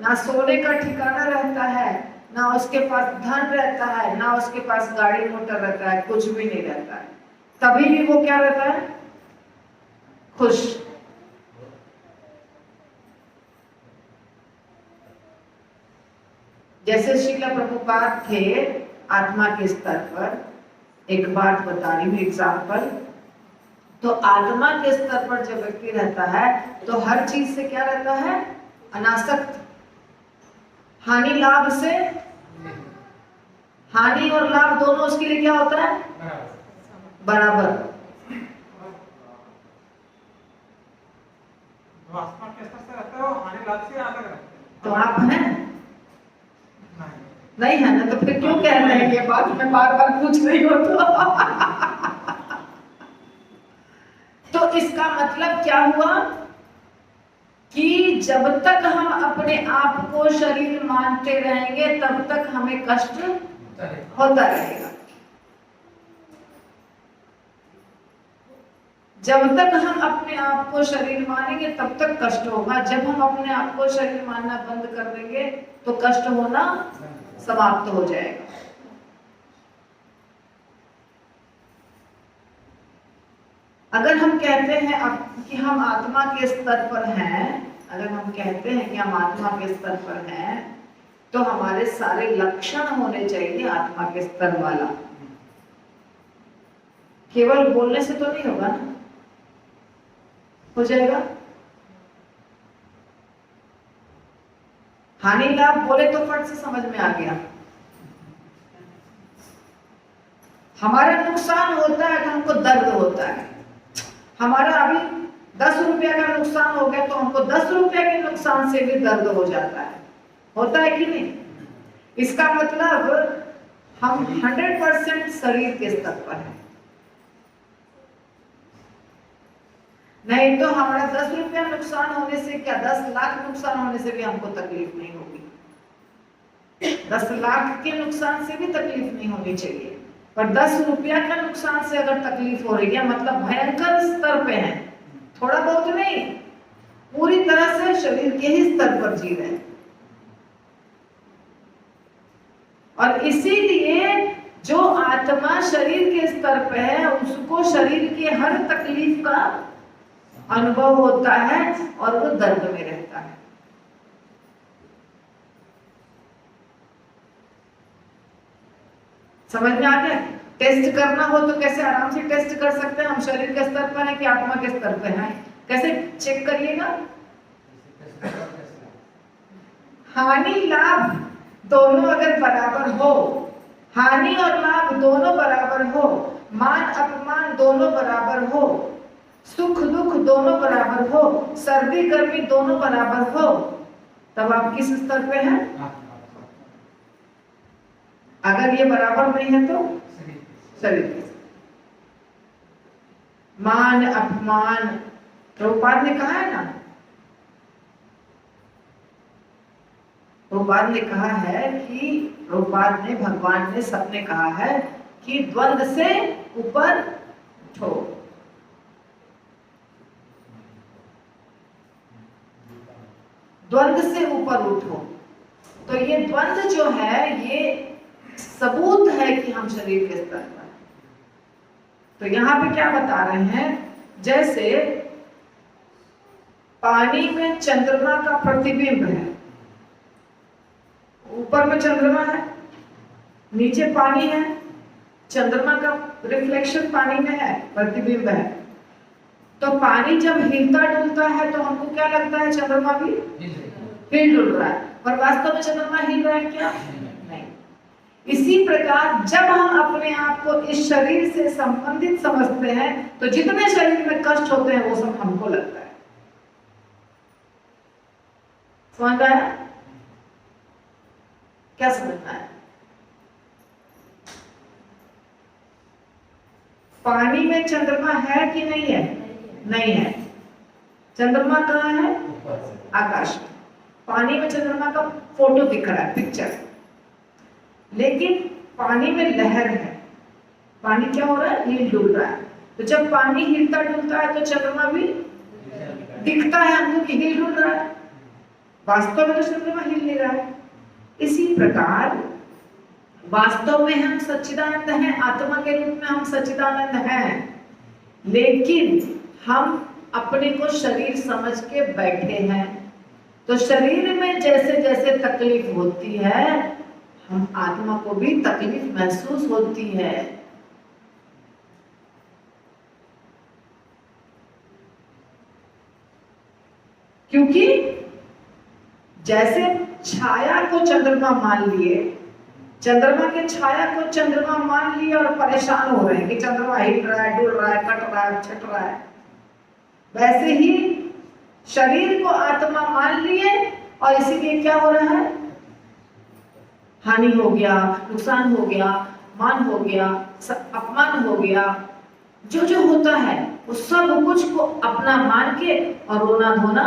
ना सोने का ठिकाना रहता है, ना उसके पास धन रहता है, ना उसके पास गाड़ी मोटर रहता है, कुछ भी नहीं रहता है। तभी भी वो क्या रहता है? खुश। जैसे श्रील प्रभुपाद थे आत्मा के स्तर पर, एक बात बता रही हूँ एग्जाम्पल। तो आत्मा के स्तर पर जब व्यक्ति रहता है तो हर चीज से क्या रहता है? अनासक्त। हानि लाभ से, हानि और लाभ दोनों उसके लिए क्या होता है? बराबर। आत्मा के स्तर से रहते हो, हानि लाभ से अलग रहते हैं। तो आप हैं? नहीं है ना, तो फिर क्यों कह रहे हैं ये बात? मैं बार बार पूछ रही हूँ तो इसका मतलब क्या हुआ कि जब तक हम अपने आप को शरीर मानते रहेंगे तब तक हमें कष्ट होता रहेगा। जब तक हम अपने आप को शरीर मानेंगे तब तक कष्ट होगा। जब हम अपने आप को शरीर मानना बंद कर देंगे तो कष्ट होना समाप्त हो जाएगा। अगर हम कहते हैं कि हम आत्मा के स्तर पर हैं, अगर हम कहते हैं कि हम आत्मा के स्तर पर हैं, तो हमारे सारे लक्षण होने चाहिए आत्मा के स्तर वाला। केवल बोलने से तो नहीं होगा ना, हो जाएगा? हानि लाभ बोले तो फट से समझ में आ गया। हमारा नुकसान होता है तो हमको दर्द होता है। हमारा अभी 10 रुपया का नुकसान हो गया तो हमको 10 रुपया के नुकसान से भी दर्द हो जाता है, होता है कि नहीं? इसका मतलब हम 100% शरीर के स्तर पर हैं। नहीं तो हमारा 10 रुपया नुकसान होने से क्या, 10 लाख नुकसान होने से भी हमको तकलीफ नहीं होगी। 10 लाख के नुकसान से भी तकलीफ नहीं होनी चाहिए, पर 10 रुपया का नुकसान से अगर तकलीफ हो रही है मतलब भयंकर स्तर पे है, थोड़ा बहुत नहीं, पूरी तरह से शरीर के ही स्तर पर जी रहे हैं। और इसीलिए जो आत्मा शरीर के स्तर पे है उसको शरीर के हर तकलीफ का अनुभव होता है और वो दर्द में रहता है। समझ में आ गया? टेस्ट करना हो तो कैसे आराम से टेस्ट कर सकते हैं? हम शरीर के स्तर पर हैं कि आत्मा के स्तर पर हैं, कैसे चेक करिएगा? हानि लाभ दोनों अगर बराबर हो, हानि और लाभ दोनों बराबर हो, मान अपमान दोनों बराबर हो, सुख दुख दोनों बराबर हो, सर्दी गर्मी दोनों बराबर हो, तब आप किस स्तर पे हैं? अगर ये बराबर नहीं है तो शरीर के स्तर। मान अपमान, प्रभुपाद ने कहा है ना, प्रभुपाद ने कहा है कि प्रभुपाद ने, भगवान ने, सबने कहा है कि द्वंद से ऊपर उठो। द्वंद से ऊपर उठो। तो ये द्वंद जो है ये सबूत है कि हम शरीर के स्तर पर। तो यहाँ पे क्या बता रहे हैं, जैसे पानी में चंद्रमा का प्रतिबिंब है, ऊपर में चंद्रमा है, नीचे पानी है, चंद्रमा का रिफ्लेक्शन पानी में है, प्रतिबिंब है। तो पानी जब हिलता डुलता है तो हमको क्या लगता है, चंद्रमा भी हिल डुल रहा है, पर वास्तव में चंद्रमा हिल रहा है क्या? नहीं। इसी प्रकार जब हम अपने आप को इस शरीर से संबंधित समझते हैं तो जितने शरीर में कष्ट होते हैं वो सब हमको लगता है। समझ रहा है? क्या समझना है? पानी में चंद्रमा है कि नहीं है? नहीं है। चंद्रमा कहाँ है? आकाश में। पानी में चंद्रमा का फोटो दिख रहा है, पिक्चर, लेकिन पानी में लहर है। पानी क्या हो रहा है? हिल डुल रहा है। तो जब पानी हिलता डुलता है तो चंद्रमा भी दिखता है हमको कि हिल डुल रहा है, वास्तव में तो चंद्रमा हिल नहीं रहा है। इसी प्रकार वास्तव में हम सच्चिदानंद हैं, आत्मा के रूप में हम सच्चिदानंद हैं, लेकिन हम अपने को शरीर समझ के बैठे हैं। तो शरीर में जैसे जैसे तकलीफ होती है, हम आत्मा को भी तकलीफ महसूस होती है। क्योंकि जैसे छाया को चंद्रमा मान लिए, चंद्रमा के छाया को चंद्रमा मान लिए और परेशान हो रहे हैं कि चंद्रमा हिल रहा है, डुल रहा है, कट रहा है, छट रहा है, वैसे ही शरीर को आत्मा मान लिए और इसीलिए क्या हो रहा है? हानि हो गया, नुकसान हो गया, मान हो गया, अपमान हो गया, जो जो होता है वो सब कुछ को अपना मान के और रोना धोना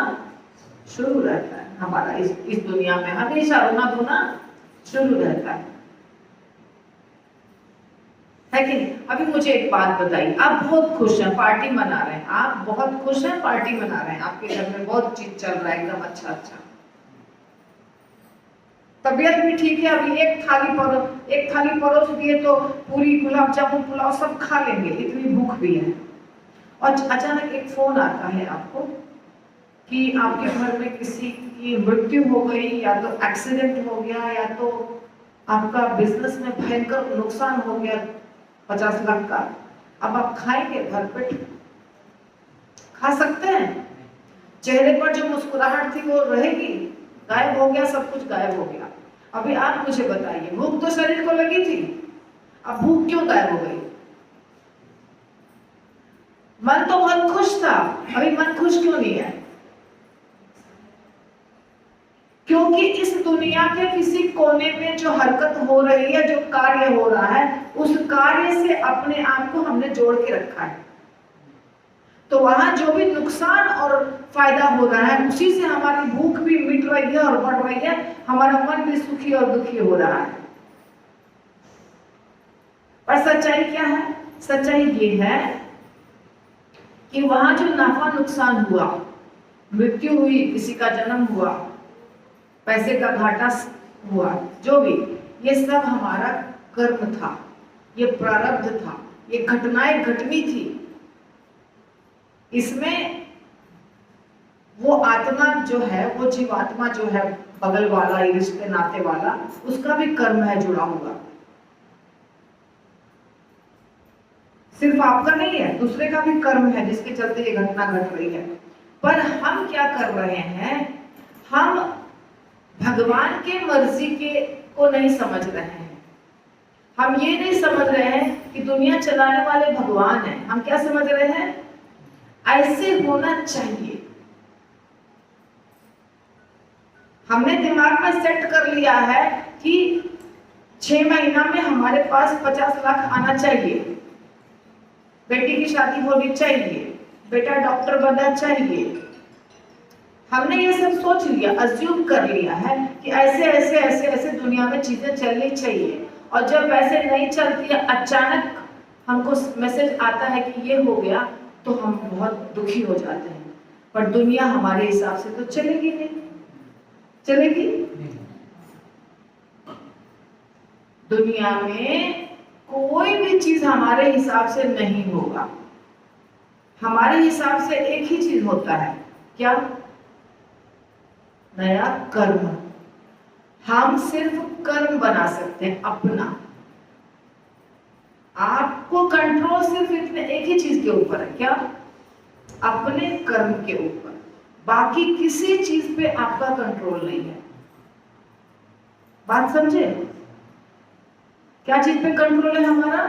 शुरू रहता है। हमारा इस दुनिया में हमेशा रोना धोना शुरू रहता है कि नहीं? अभी मुझे एक बात बताइए, आप बहुत खुश हैं, पार्टी मना रहे हैं, आप बहुत खुश हैं, पार्टी मना रहे हैं, आपके घर में बहुत चीज चल रहा है, एकदम अच्छा अच्छा, तबीयत भी ठीक है, अभी एक थाली परोस दिए तो पूरी, गुलाब जामुन, पुलाव सब खा लेंगे, इतनी भूख भी है। और अचानक एक फोन आता है आपको कि आपके घर में किसी की मृत्यु हो गई, या तो एक्सीडेंट हो गया, या तो आपका बिजनेस में भयंकर नुकसान हो गया 50 लाख का। अब आप खाएंगे? भरपेट खा सकते हैं? चेहरे पर जो मुस्कुराहट थी वो रहेगी? गायब हो गया, सब कुछ गायब हो गया। अभी आप मुझे बताइए, भूख तो शरीर को लगी थी, अब भूख क्यों गायब हो गई? मन तो बहुत खुश था, अभी मन खुश क्यों नहीं है? क्योंकि इस दुनिया के किसी कोने में जो हरकत हो रही है, जो कार्य हो रहा है, उस कार्य से अपने आप को हमने जोड़ के रखा है। तो वहां जो भी नुकसान और फायदा हो रहा है, उसी से हमारी भूख भी मिट रही है और बढ़ रही है, हमारा मन भी सुखी और दुखी हो रहा है। पर सच्चाई क्या है? सच्चाई ये है कि वहां जो नाफा नुकसान हुआ, मृत्यु हुई, किसी का जन्म हुआ, पैसे का घाटा हुआ, जो भी, ये सब हमारा कर्म था, ये प्रारब्ध था, ये घटनाएं घटनी थी। इसमें वो आत्मा जो है, वो जीवात्मा जो है, बगल वाला, रिश्ते नाते वाला, उसका भी कर्म है जुड़ा हुआ। सिर्फ आपका नहीं है, दूसरे का भी कर्म है जिसके चलते ये घटना घट रही है। पर हम क्या कर रहे हैं? हम भगवान के मर्जी के को नहीं समझ रहे हैं। हम ये नहीं समझ रहे हैं कि दुनिया चलाने वाले भगवान हैं। हम क्या समझ रहे हैं? ऐसे होना चाहिए। हमने दिमाग में सेट कर लिया है कि 6 महीना में हमारे पास 50 लाख आना चाहिए, बेटी की शादी होनी चाहिए, बेटा डॉक्टर बनना चाहिए। हमने ये सब सोच लिया, अज्यूम कर लिया है कि ऐसे ऐसे ऐसे ऐसे दुनिया में चीजें चलनी चाहिए। और जब वैसे नहीं चलती है, अचानक हमको मैसेज आता है कि ये हो गया, तो हम बहुत दुखी हो जाते हैं। पर दुनिया हमारे हिसाब से तो चलेगी नहीं, चलेगी। दुनिया में कोई भी चीज हमारे हिसाब से नहीं होगा। हमारे हिसाब से एक ही चीज होता है, क्या? नया कर्म। हम सिर्फ कर्म बना सकते हैं अपना। आपको कंट्रोल सिर्फ इतने एक ही चीज के ऊपर है, क्या? अपने कर्म के ऊपर। बाकी किसी चीज पे आपका कंट्रोल नहीं है। बात समझे? क्या चीज पे कंट्रोल है हमारा?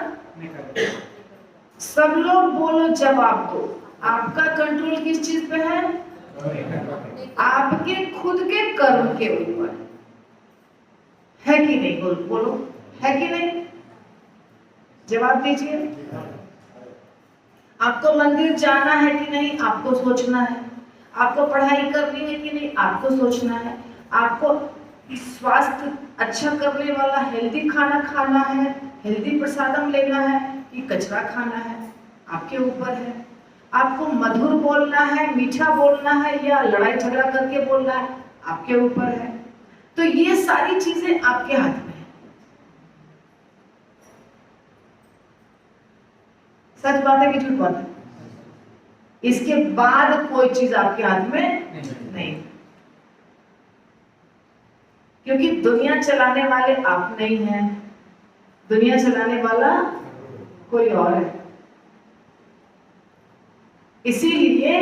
सब लोग बोलो, जवाब दो। आपका कंट्रोल किस चीज पे है? आपके खुद के कर्म के ऊपर है कि नहीं? बोलो, है कि नहीं? जवाब दीजिए। आपको मंदिर जाना है कि नहीं? आपको सोचना है। आपको पढ़ाई करनी है कि नहीं? आपको सोचना है। आपको स्वास्थ्य अच्छा करने वाला हेल्दी खाना खाना है, हेल्दी प्रसादम लेना है कि कचरा खाना है, आपके ऊपर है। आपको मधुर बोलना है, मीठा बोलना है, या लड़ाई झगड़ा करके बोलना है, आपके ऊपर है। तो ये सारी चीजें आपके हाथ में है। सच बात है कि झूठ बात है? इसके बाद कोई चीज आपके हाथ में नहीं, क्योंकि दुनिया चलाने वाले आप नहीं हैं, दुनिया चलाने वाला कोई और है। इसीलिए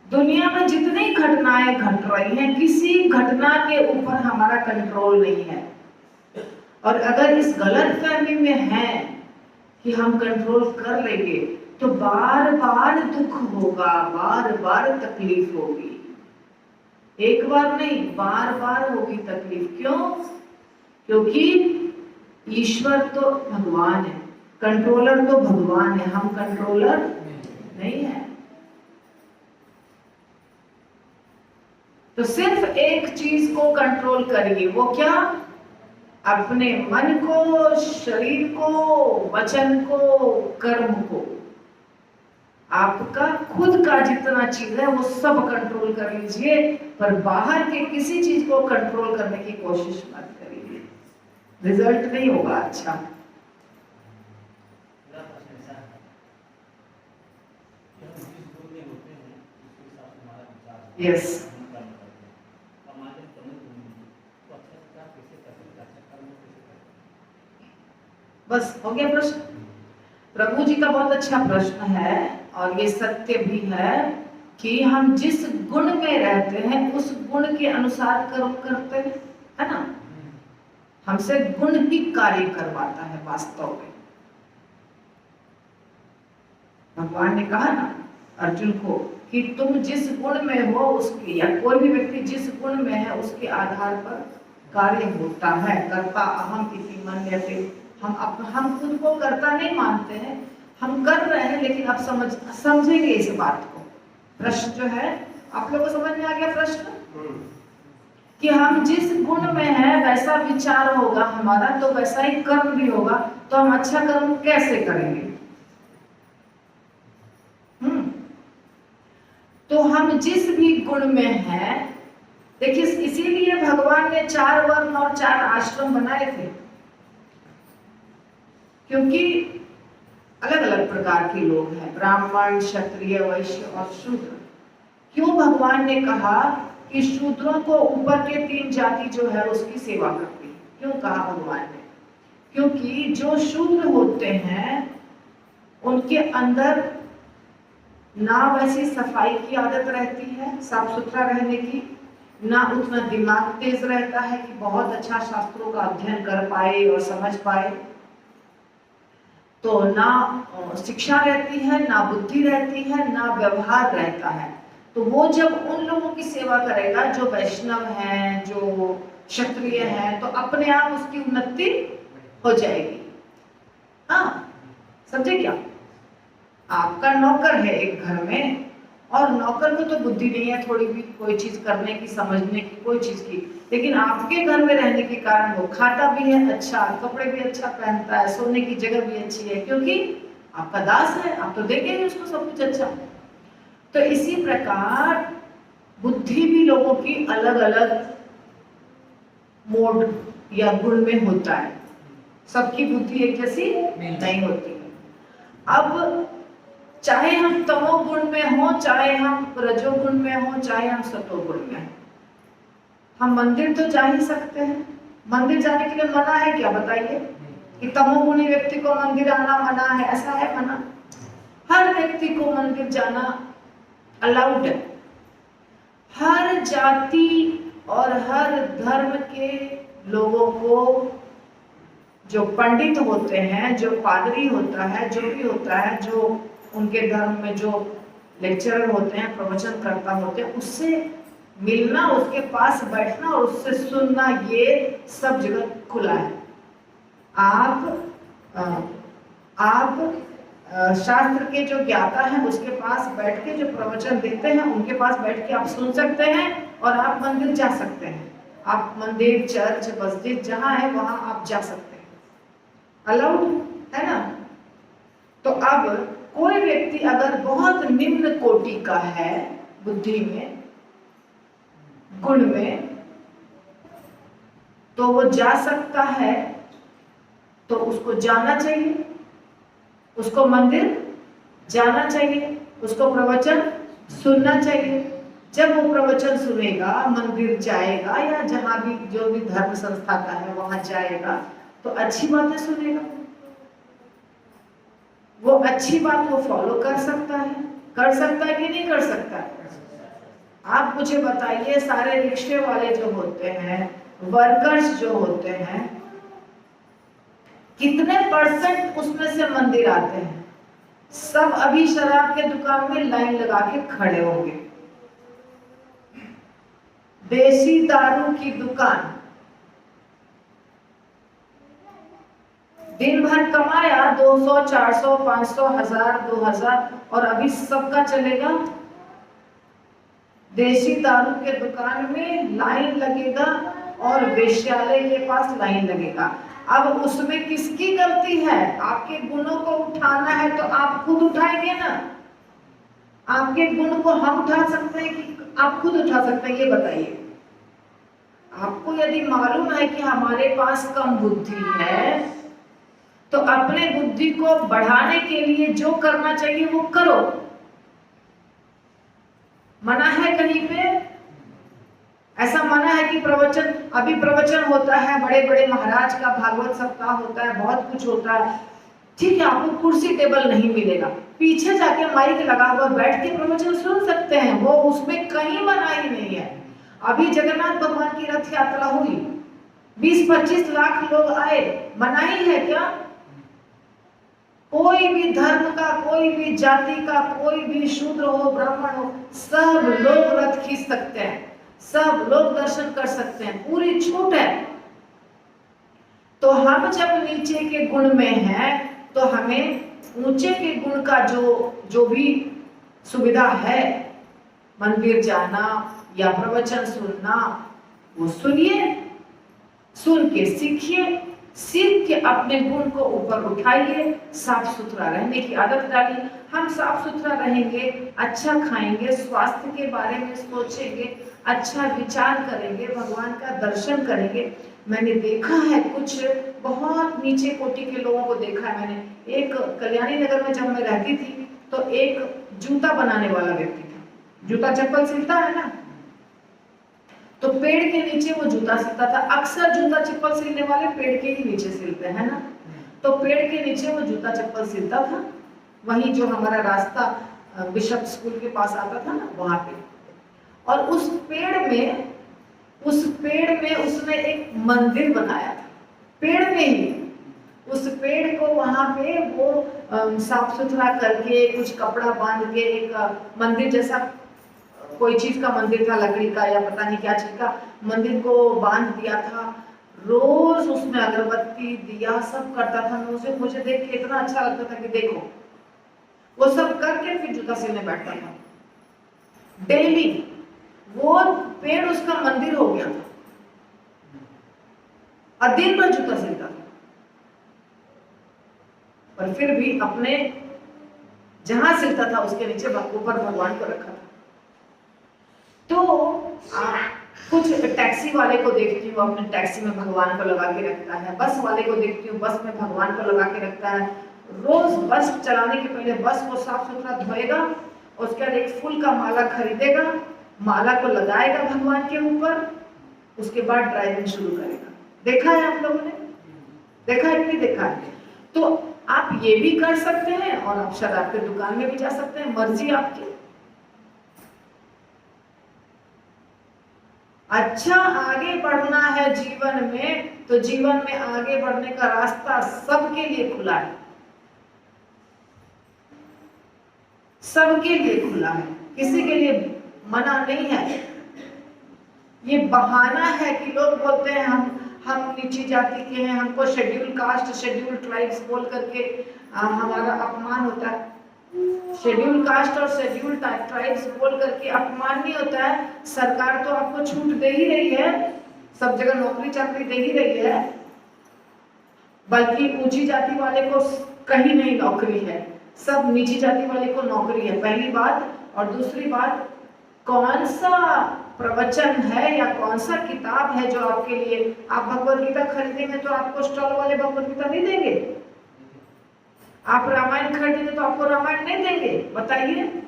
दुनिया में जितनी घटनाएं घट रही हैं, किसी घटना के ऊपर हमारा कंट्रोल नहीं है। और अगर इस गलत फहमी में है कि हम कंट्रोल कर लेंगे, तो बार बार दुख होगा, बार बार तकलीफ होगी। एक बार नहीं, बार बार होगी तकलीफ। क्यों? क्योंकि ईश्वर तो भगवान है, कंट्रोलर तो भगवान है, हम कंट्रोलर नहीं है। तो सिर्फ एक चीज को कंट्रोल करिए, वो क्या? अपने मन को, शरीर को, वचन को, कर्म को। आपका खुद का जितना चीज है वो सब कंट्रोल कर लीजिए, पर बाहर के किसी चीज को कंट्रोल करने की कोशिश मत करिए, रिजल्ट नहीं होगा अच्छा। यस, बस हो गया प्रश्न। प्रभु जी का बहुत अच्छा प्रश्न है, और ये सत्य भी है कि हम जिस गुण में रहते हैं उस गुण के अनुसार कर्म करते हैं, है ना? हमसे गुण ही कार्य करवाता है वास्तव में। भगवान ने कहा ना अर्जुन को कि तुम जिस गुण में हो उसके, या कोई भी व्यक्ति जिस गुण में है उसके आधार पर कार्य होता है। कर्ता अहम इति मन्यते। हम खुद को कर्ता नहीं मानते हैं, हम कर रहे हैं, लेकिन अब समझेंगे इस बात को। प्रश्न जो है, आप लोगों को समझ में आ गया प्रश्न? कि हम जिस गुण में है वैसा विचार होगा हमारा, तो वैसा ही कर्म भी होगा। तो हम अच्छा कर्म कैसे करेंगे? तो हम जिस भी गुण में है, देखिए इसीलिए भगवान ने 4 वर्ण और 4 आश्रम बनाए थे, क्योंकि अलग अलग प्रकार के लोग हैं, ब्राह्मण, क्षत्रिय, वैश्य और शूद्र। क्यों भगवान ने कहा कि शूद्रों को ऊपर के 3 जाति जो है उसकी सेवा करती है? क्यों कहा भगवान ने? क्योंकि जो शूद्र होते हैं उनके अंदर ना वैसी सफाई की आदत रहती है, साफ सुथरा रहने की, ना उतना दिमाग तेज रहता है कि बहुत अच्छा शास्त्रों का अध्ययन कर पाए और समझ पाए। तो ना शिक्षा रहती है, ना बुद्धि रहती है, ना व्यवहार रहता है। तो वो जब उन लोगों की सेवा करेगा जो वैष्णव हैं, जो क्षत्रिय हैं, तो अपने आप उसकी उन्नति हो जाएगी। हाँ, समझे क्या? आपका नौकर है एक घर में, और नौकर को तो बुद्धि नहीं है थोड़ी भी कोई चीज करने की, समझने की, कोई चीज की, लेकिन आपके घर में रहने के कारण वो खाता भी है अच्छा, कपड़े भी अच्छा पहनता है, सोने की जगह भी अच्छी है, क्योंकि आपका दास है, आप तो देंगे ही उसको सब कुछ अच्छा। तो इसी प्रकार बुद्धि भी लोगों की अलग अलग मोड या गुण में होता है, सबकी बुद्धि एक जैसी नहीं होती। अब चाहे हम तमोगुण में हो, चाहे हम रजोगुण में हो, चाहे हम सतोगुण में हो, हम मंदिर तो जा ही सकते हैं। मंदिर जाने के लिए मना है क्या? बताइए कि तमोगुणी व्यक्ति को मंदिर आना मना है, ऐसा है मना? हर व्यक्ति को मंदिर जाना अलाउड है। हर जाति और हर धर्म के लोगों को, जो पंडित होते हैं, जो पादरी होता है, जो भी होता है, जो उनके धर्म में जो लेक्चरर होते हैं, प्रवचन करता होते हैं, उससे मिलना, उसके पास बैठना और उससे सुनना, ये सब जगह खुला है। आप शास्त्र के जो ज्ञाता हैं उसके पास बैठ के जो प्रवचन देते हैं, उनके पास बैठ के आप सुन सकते हैं, और आप मंदिर जा सकते हैं। आप मंदिर, चर्च, मस्जिद जहाँ है वहां आप जा सकते हैं, अलाउड है ना? तो अब कोई व्यक्ति अगर बहुत निम्न कोटि का है बुद्धि में, गुण में, तो वो जा सकता है, तो उसको जाना चाहिए, उसको मंदिर जाना चाहिए, उसको प्रवचन सुनना चाहिए। जब वो प्रवचन सुनेगा, मंदिर जाएगा या जहां भी जो भी धर्म संस्था का है वहां जाएगा, तो अच्छी बातें सुनेगा, वो अच्छी बात वो फॉलो कर सकता है कि नहीं कर सकता है? आप मुझे बताइए, सारे रिक्शे वाले जो होते हैं, वर्कर्स जो होते हैं, कितने % उसमें से मंदिर आते हैं? सब अभी शराब के दुकान में लाइन लगा के खड़े होंगे। देसी दारू की दुकान, दिन भर कमाया 200, 400, 500, 1000, 2000, और अभी सबका चलेगा। देसी दारू के दुकान में लाइन लगेगा और वेश्यालय के पास लाइन लगेगा। अब उसमें किसकी गलती है? आपके गुणों को उठाना है तो आप खुद उठाएंगे ना। आपके गुण को हम उठा सकते हैं कि आप खुद उठा सकते हैं? ये बताइए। आपको यदि मालूम है कि हमारे पास कम बुद्धि है, तो अपने बुद्धि को बढ़ाने के लिए जो करना चाहिए वो करो। मना है कहीं पे? ऐसा मना है कि प्रवचन, अभी प्रवचन होता है, बड़े बड़े महाराज का भागवत सप्ताह होता है, बहुत कुछ होता है, ठीक है, आपको कुर्सी टेबल नहीं मिलेगा, पीछे जाके माइक लगा हुआ बैठ के प्रवचन सुन सकते हैं, वो उसमें कहीं मनाही नहीं है। अभी जगन्नाथ भगवान की रथ यात्रा हुई, 20-25 लाख लोग आए, मनाही है क्या? कोई भी धर्म का, कोई भी जाति का, कोई भी शूद्र हो, ब्राह्मण हो, सब लोग रथ खींच सकते हैं, सब लोग दर्शन कर सकते हैं, पूरी छूट है। तो हम जब नीचे के गुण में हैं, तो हमें ऊंचे के गुण का जो भी सुविधा है, मंदिर जाना या प्रवचन सुनना, वो सुनिए, सुन के सीखिए, सीख के अपने गुण को ऊपर उठाइए, साफ सुथरा रहने की आदत डालिए। हम साफ सुथरा रहेंगे, अच्छा खाएंगे, स्वास्थ्य के बारे में सोचेंगे, अच्छा विचार करेंगे, भगवान का दर्शन करेंगे। मैंने देखा है कुछ बहुत नीचे कोटि के लोगों को देखा है मैंने। एक कल्याणी नगर में जब मैं रहती थी, तो एक जूता बनाने वाला व्यक्ति था, जूता चप्पल सिलता है ना, तो पेड़ के नीचे वो जूता सिलता था। अक्सर जूता चप्पल सिलने वाले पेड़ के ही नीचे सिलते हैं ना, तो पेड़ के नीचे वो जूता चप्पल सिलता था। वहीं जो हमारा रास्ता बिशप स्कूल के पास आता था ना, वहां पे। और उस पेड़ में उसने एक मंदिर बनाया था, पेड़ में ही। उस पेड़ को वहां पे वो साफ सुथरा करके, कुछ कपड़ा बांध के एक मंदिर जैसा कोई चीज का मंदिर था, लकड़ी का या पता नहीं क्या चीज का, मंदिर को बांध दिया था, रोज उसमें अगरबत्ती दिया सब करता था। मुझे देख के इतना अच्छा लगता था कि देखो, वो सब करके फिर जूता सिलने बैठता था डेली। वो पेड़ उसका मंदिर हो गया था और दिन भर जूता सिलता था, पर फिर भी अपने जहां सिलता था उसके नीचे ऊपर भगवान को रखा था। तो कुछ टैक्सी वाले को देखती हूँ अपने टैक्सी में भगवान को लगा के रखता है, बस वाले को देखती हूँ बस में भगवान को लगा के रखता है। रोज बस चलाने के पहले बस को साफ सुथरा धोएगा, उसके बाद एक फूल का माला खरीदेगा, माला को लगाएगा भगवान के ऊपर, उसके बाद ड्राइविंग शुरू करेगा। देखा है आप लोगों ने? देखा है कि नहीं देखा है? तो आप ये भी कर सकते हैं और आप शराब की दुकान में भी जा सकते हैं, मर्जी आपकी। अच्छा आगे बढ़ना है जीवन में, तो जीवन में आगे बढ़ने का रास्ता सबके लिए खुला है, सबके लिए खुला है, किसी के लिए मना नहीं है। ये बहाना है कि लोग बोलते हैं हम नीची जाति के हैं, हमको शेड्यूल कास्ट शेड्यूल ट्राइब्स बोल करके हमारा अपमान होता है। शेड्यूल कास्ट और शेड्यूल ट्राइब्स बोल करके अपमान नहीं होता है। सरकार तो आपको छूट दे ही रही है, सब जगह नौकरी चाकरी दे ही रही है, बल्कि ऊंची जाति वाले को कहीं नहीं नौकरी है, सब नीची जाति वाले को नौकरी है, पहली बात। और दूसरी बात, कौन सा प्रवचन है या कौन सा किताब है जो आपके लिए, आप भगवत गीता खरीदेंगे तो आपको स्टॉल वाले भगवत गीता नहीं देंगे, आप रामायण खरीदेंगे तो आपको रामायण नहीं देंगे, बताइए।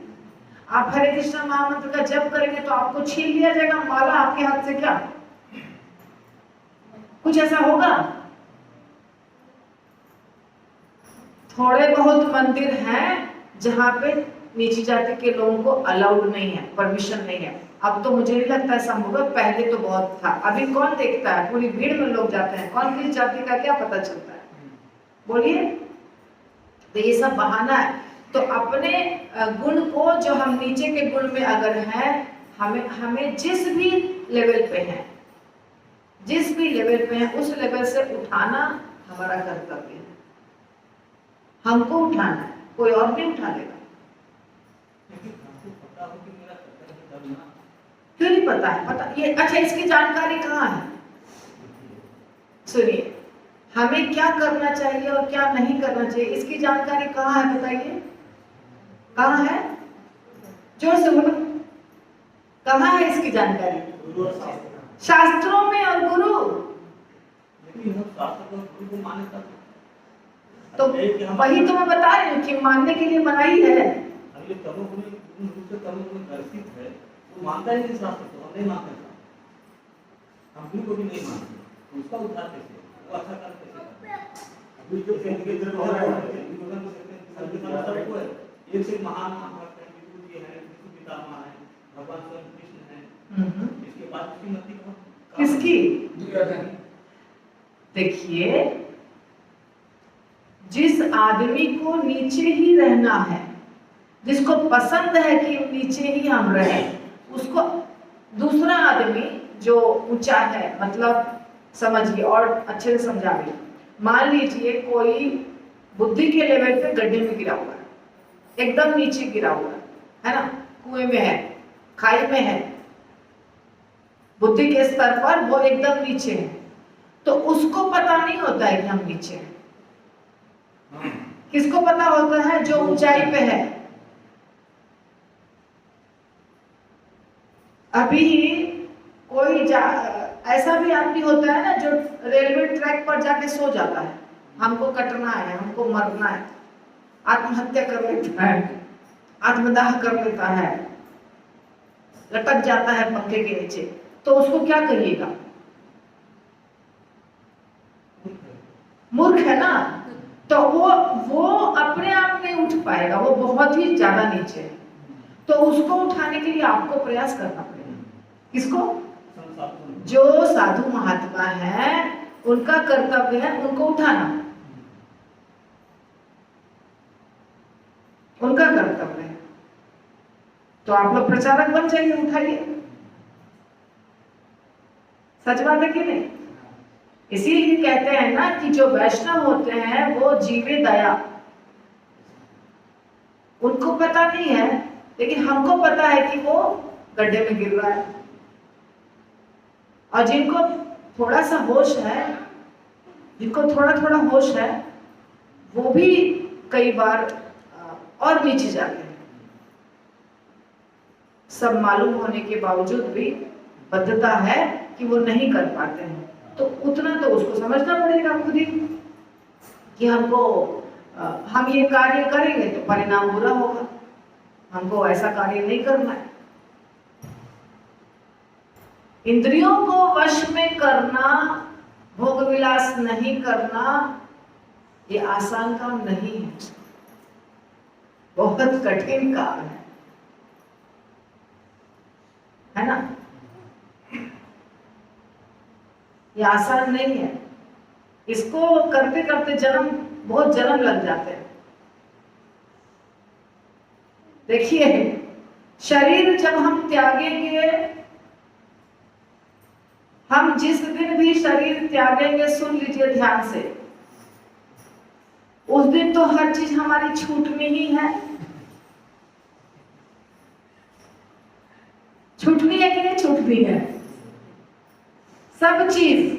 आप हरे कृष्णा महामंत्र का जप करेंगे तो आपको छीन लिया जाएगा माला आपके हाथ से, क्या कुछ ऐसा होगा? थोड़े बहुत मंदिर हैं जहां पे नीची जाति के लोगों को अलाउड नहीं है, परमिशन नहीं है। अब तो मुझे नहीं लगता है संभव है, पहले तो बहुत था। अभी कौन देखता है? पूरी भीड़ में लोग जाते हैं, कौन किस जाति का क्या पता चलता है, बोलिए। तो ये सब बहाना है। तो अपने गुण को, जो हम नीचे के गुण में अगर हैं, हमें जिस भी लेवल पे हैं, जिस भी लेवल पे हैं, उस लेवल से उठाना हमारा कर्तव्य है, हमको उठाना है, कोई और नहीं उठा लेगा। क्यों नहीं पता है? पता ये अच्छा, इसकी जानकारी कहाँ है? सुनिए, हमें क्या करना चाहिए और क्या नहीं करना चाहिए, इसकी जानकारी कहाँ है बताइए? कहाँ है? जोर से बोलो, कहाँ है इसकी जानकारी? शास्त्रों में और गुरु। तो वही तो मैं बता रही हूँ कि मानने के लिए बनाई है। मानता ही नहीं शास्त्र को, हम नहीं मानते, हम गुरु को भी नहीं मानते, तो उसका उद्धार कैसे, वो अच्छा कार्य कैसे करता है? अभी जो के इधर हो रहा है, सबको है, एक से महान भक्त हैं, विष्णु जी हैं, विष्णु पितामह हैं, भगवान स्वयं कृष्ण हैं, इसके बाद उसकी मति किसकी? देखिए, जिस आदमी को नीचे ही रहना है, जिसको पसंद है कि नीचे ही हम रहें, उसको दूसरा आदमी जो ऊंचा है, मतलब समझिए और अच्छे से समझाइए। मान लीजिए कोई बुद्धि के लेवल पे गड्ढे में गिरा हुआ है, एकदम नीचे गिरा हुआ है ना, कुएं में है, खाई में है, बुद्धि के स्तर पर वो एकदम नीचे है, तो उसको पता नहीं होता है कि हम नीचे हैं। किसको पता होता है? जो ऊंचाई पे है। अभी कोई ऐसा भी आदमी होता है ना जो रेलवे ट्रैक पर जाके सो जाता है, हमको कटना है, हमको मरना है, आत्महत्या कर लेता है, आत्मदाह कर लेता है, लटक जाता है पंखे के नीचे, तो उसको क्या कहिएगा? मूर्ख है ना। तो वो अपने आप नहीं उठ पाएगा, वो बहुत ही ज्यादा नीचे है, तो उसको उठाने के लिए आपको प्रयास करना पड़ेगा। किसको? जो साधु महात्मा है, उनका कर्तव्य है उनको उठाना, उनका कर्तव्य है। तो आप लोग प्रचारक बन जाइए, उठाइए। सच बात है कि नहीं? इसीलिए कहते हैं ना कि जो वैष्णव होते हैं वो जीवे दया। उनको पता नहीं है, लेकिन हमको पता है कि वो गड्ढे में गिर रहा है। और जिनको थोड़ा सा होश है, जिनको थोड़ा थोड़ा होश है, वो भी कई बार और नीचे जाते हैं। सब मालूम होने के बावजूद भी बद्धता है कि वो नहीं कर पाते हैं। तो उतना तो उसको समझना पड़ेगा खुद ही कि हम ये कार्य करेंगे तो परिणाम बुरा होगा, हमको ऐसा कार्य नहीं करना है। इंद्रियों को वश में करना, भोग विलास नहीं करना, ये आसान काम नहीं है, बहुत कठिन काम है ना? ये आसान नहीं है। इसको करते करते बहुत जन्म लग जाते हैं। देखिए, शरीर जब हम त्यागेंगे, हम जिस दिन भी शरीर त्यागेंगे, सुन लीजिए ध्यान से, उस दिन तो हर चीज हमारी छूटनी ही है। छूटनी है कि नहीं छूटनी है? सब चीज,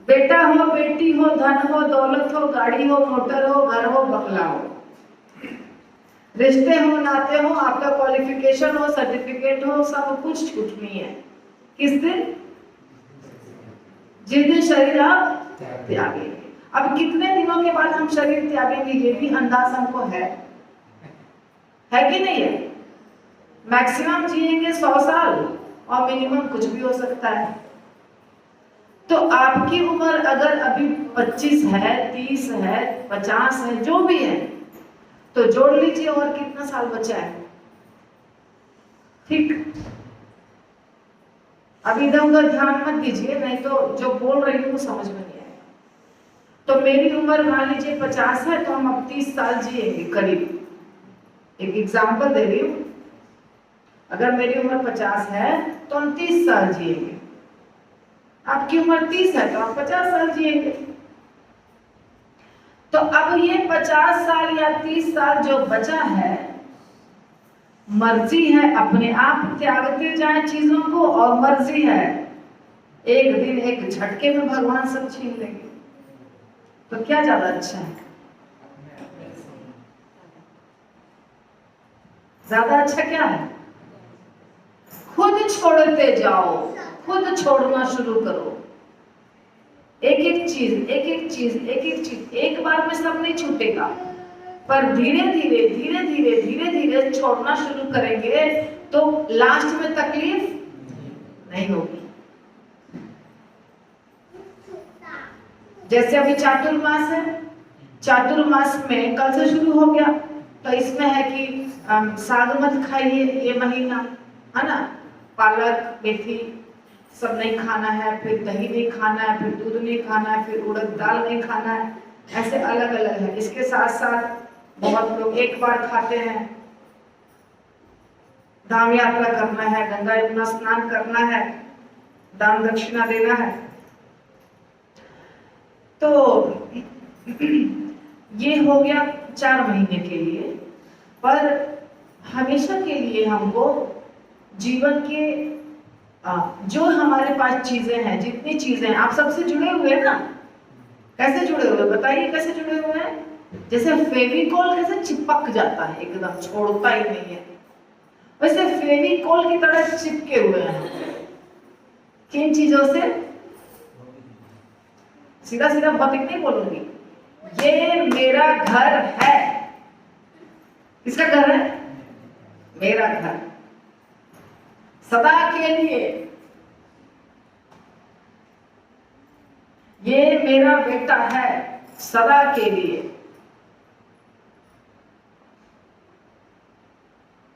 बेटा हो, बेटी हो, धन हो, दौलत हो, गाड़ी हो, मोटर हो, घर हो, बंगला हो, रिश्ते हो, नाते हो, आपका क्वालिफिकेशन हो, सर्टिफिकेट हो, सब कुछ छूटनी है। किस दिन? जिस दिन शरीर आप त्यागेंगे। अब कितने दिनों के बाद हम शरीर त्यागेंगे, ये भी अंदाज हमको है कि नहीं है? मैक्सिमम जिएंगे 100 साल और मिनिमम कुछ भी हो सकता है। तो आपकी उम्र अगर अभी 25 है, 30 है, 50 है, जो भी है, तो जोड़ लीजिए और कितना साल बचा है। ठीक, अब इधर उधर ध्यान मत दीजिए, नहीं तो जो बोल रही हूँ वो समझ में नहीं आएगा। तो मेरी उम्र मान लीजिए 50 है, तो हम अब 30 साल जिएंगे करीब। एक एग्जाम्पल दे रही हूँ, अगर मेरी उम्र 50 है तो हम 30 साल जिएंगे। आपकी उम्र 30 है तो आप 50 साल जिएंगे। तो अब ये 50 साल या 30 साल जो बचा है, मर्जी है अपने आप त्यागते जाए चीजों को, और मर्जी है एक दिन एक झटके में भगवान सब छीन लेंगे। तो क्या ज्यादा अच्छा है? ज्यादा अच्छा क्या है? खुद छोड़ते जाओ, खुद छोड़ना शुरू करो। एक एक चीज, एक एक चीज, एक एक चीज, एक बार में सब नहीं छूटेगा, पर धीरे धीरे धीरे धीरे धीरे धीरे छोड़ना शुरू करेंगे तो लास्ट में तकलीफ नहीं होगी। जैसे अभी चातुर्मास है, चातुर्मास में कल से शुरू हो गया, तो इसमें है कि साग मत खाइए ये महीना, है ना? पालक, मेथी सब नहीं खाना है, फिर दही नहीं खाना है, फिर दूध नहीं खाना है, फिर उड़द दाल नहीं खाना है, ऐसे अलग अलग है। इसके साथ साथ बहुत लोग एक बार खाते हैं, धाम यात्रा करना है, गंगा यमुना स्नान करना है, दान दक्षिणा देना है। तो ये हो गया 4 महीने के लिए, पर हमेशा के लिए हमको जीवन के जो हमारे पास चीजें हैं, जितनी चीजें हैं, आप सबसे जुड़े हुए हैं ना? कैसे जुड़े हुए बताइए, कैसे जुड़े हुए हैं? जैसे फेविकोल कैसे चिपक जाता है, एकदम छोड़ता ही नहीं है, वैसे फेविकोल की तरह चिपके हुए हैं। किन चीजों से? सीधा सीधा बात नहीं बोलूंगी, ये मेरा घर है। किसका घर है? मेरा घर, सदा के लिए। ये मेरा बेटा है, सदा के लिए,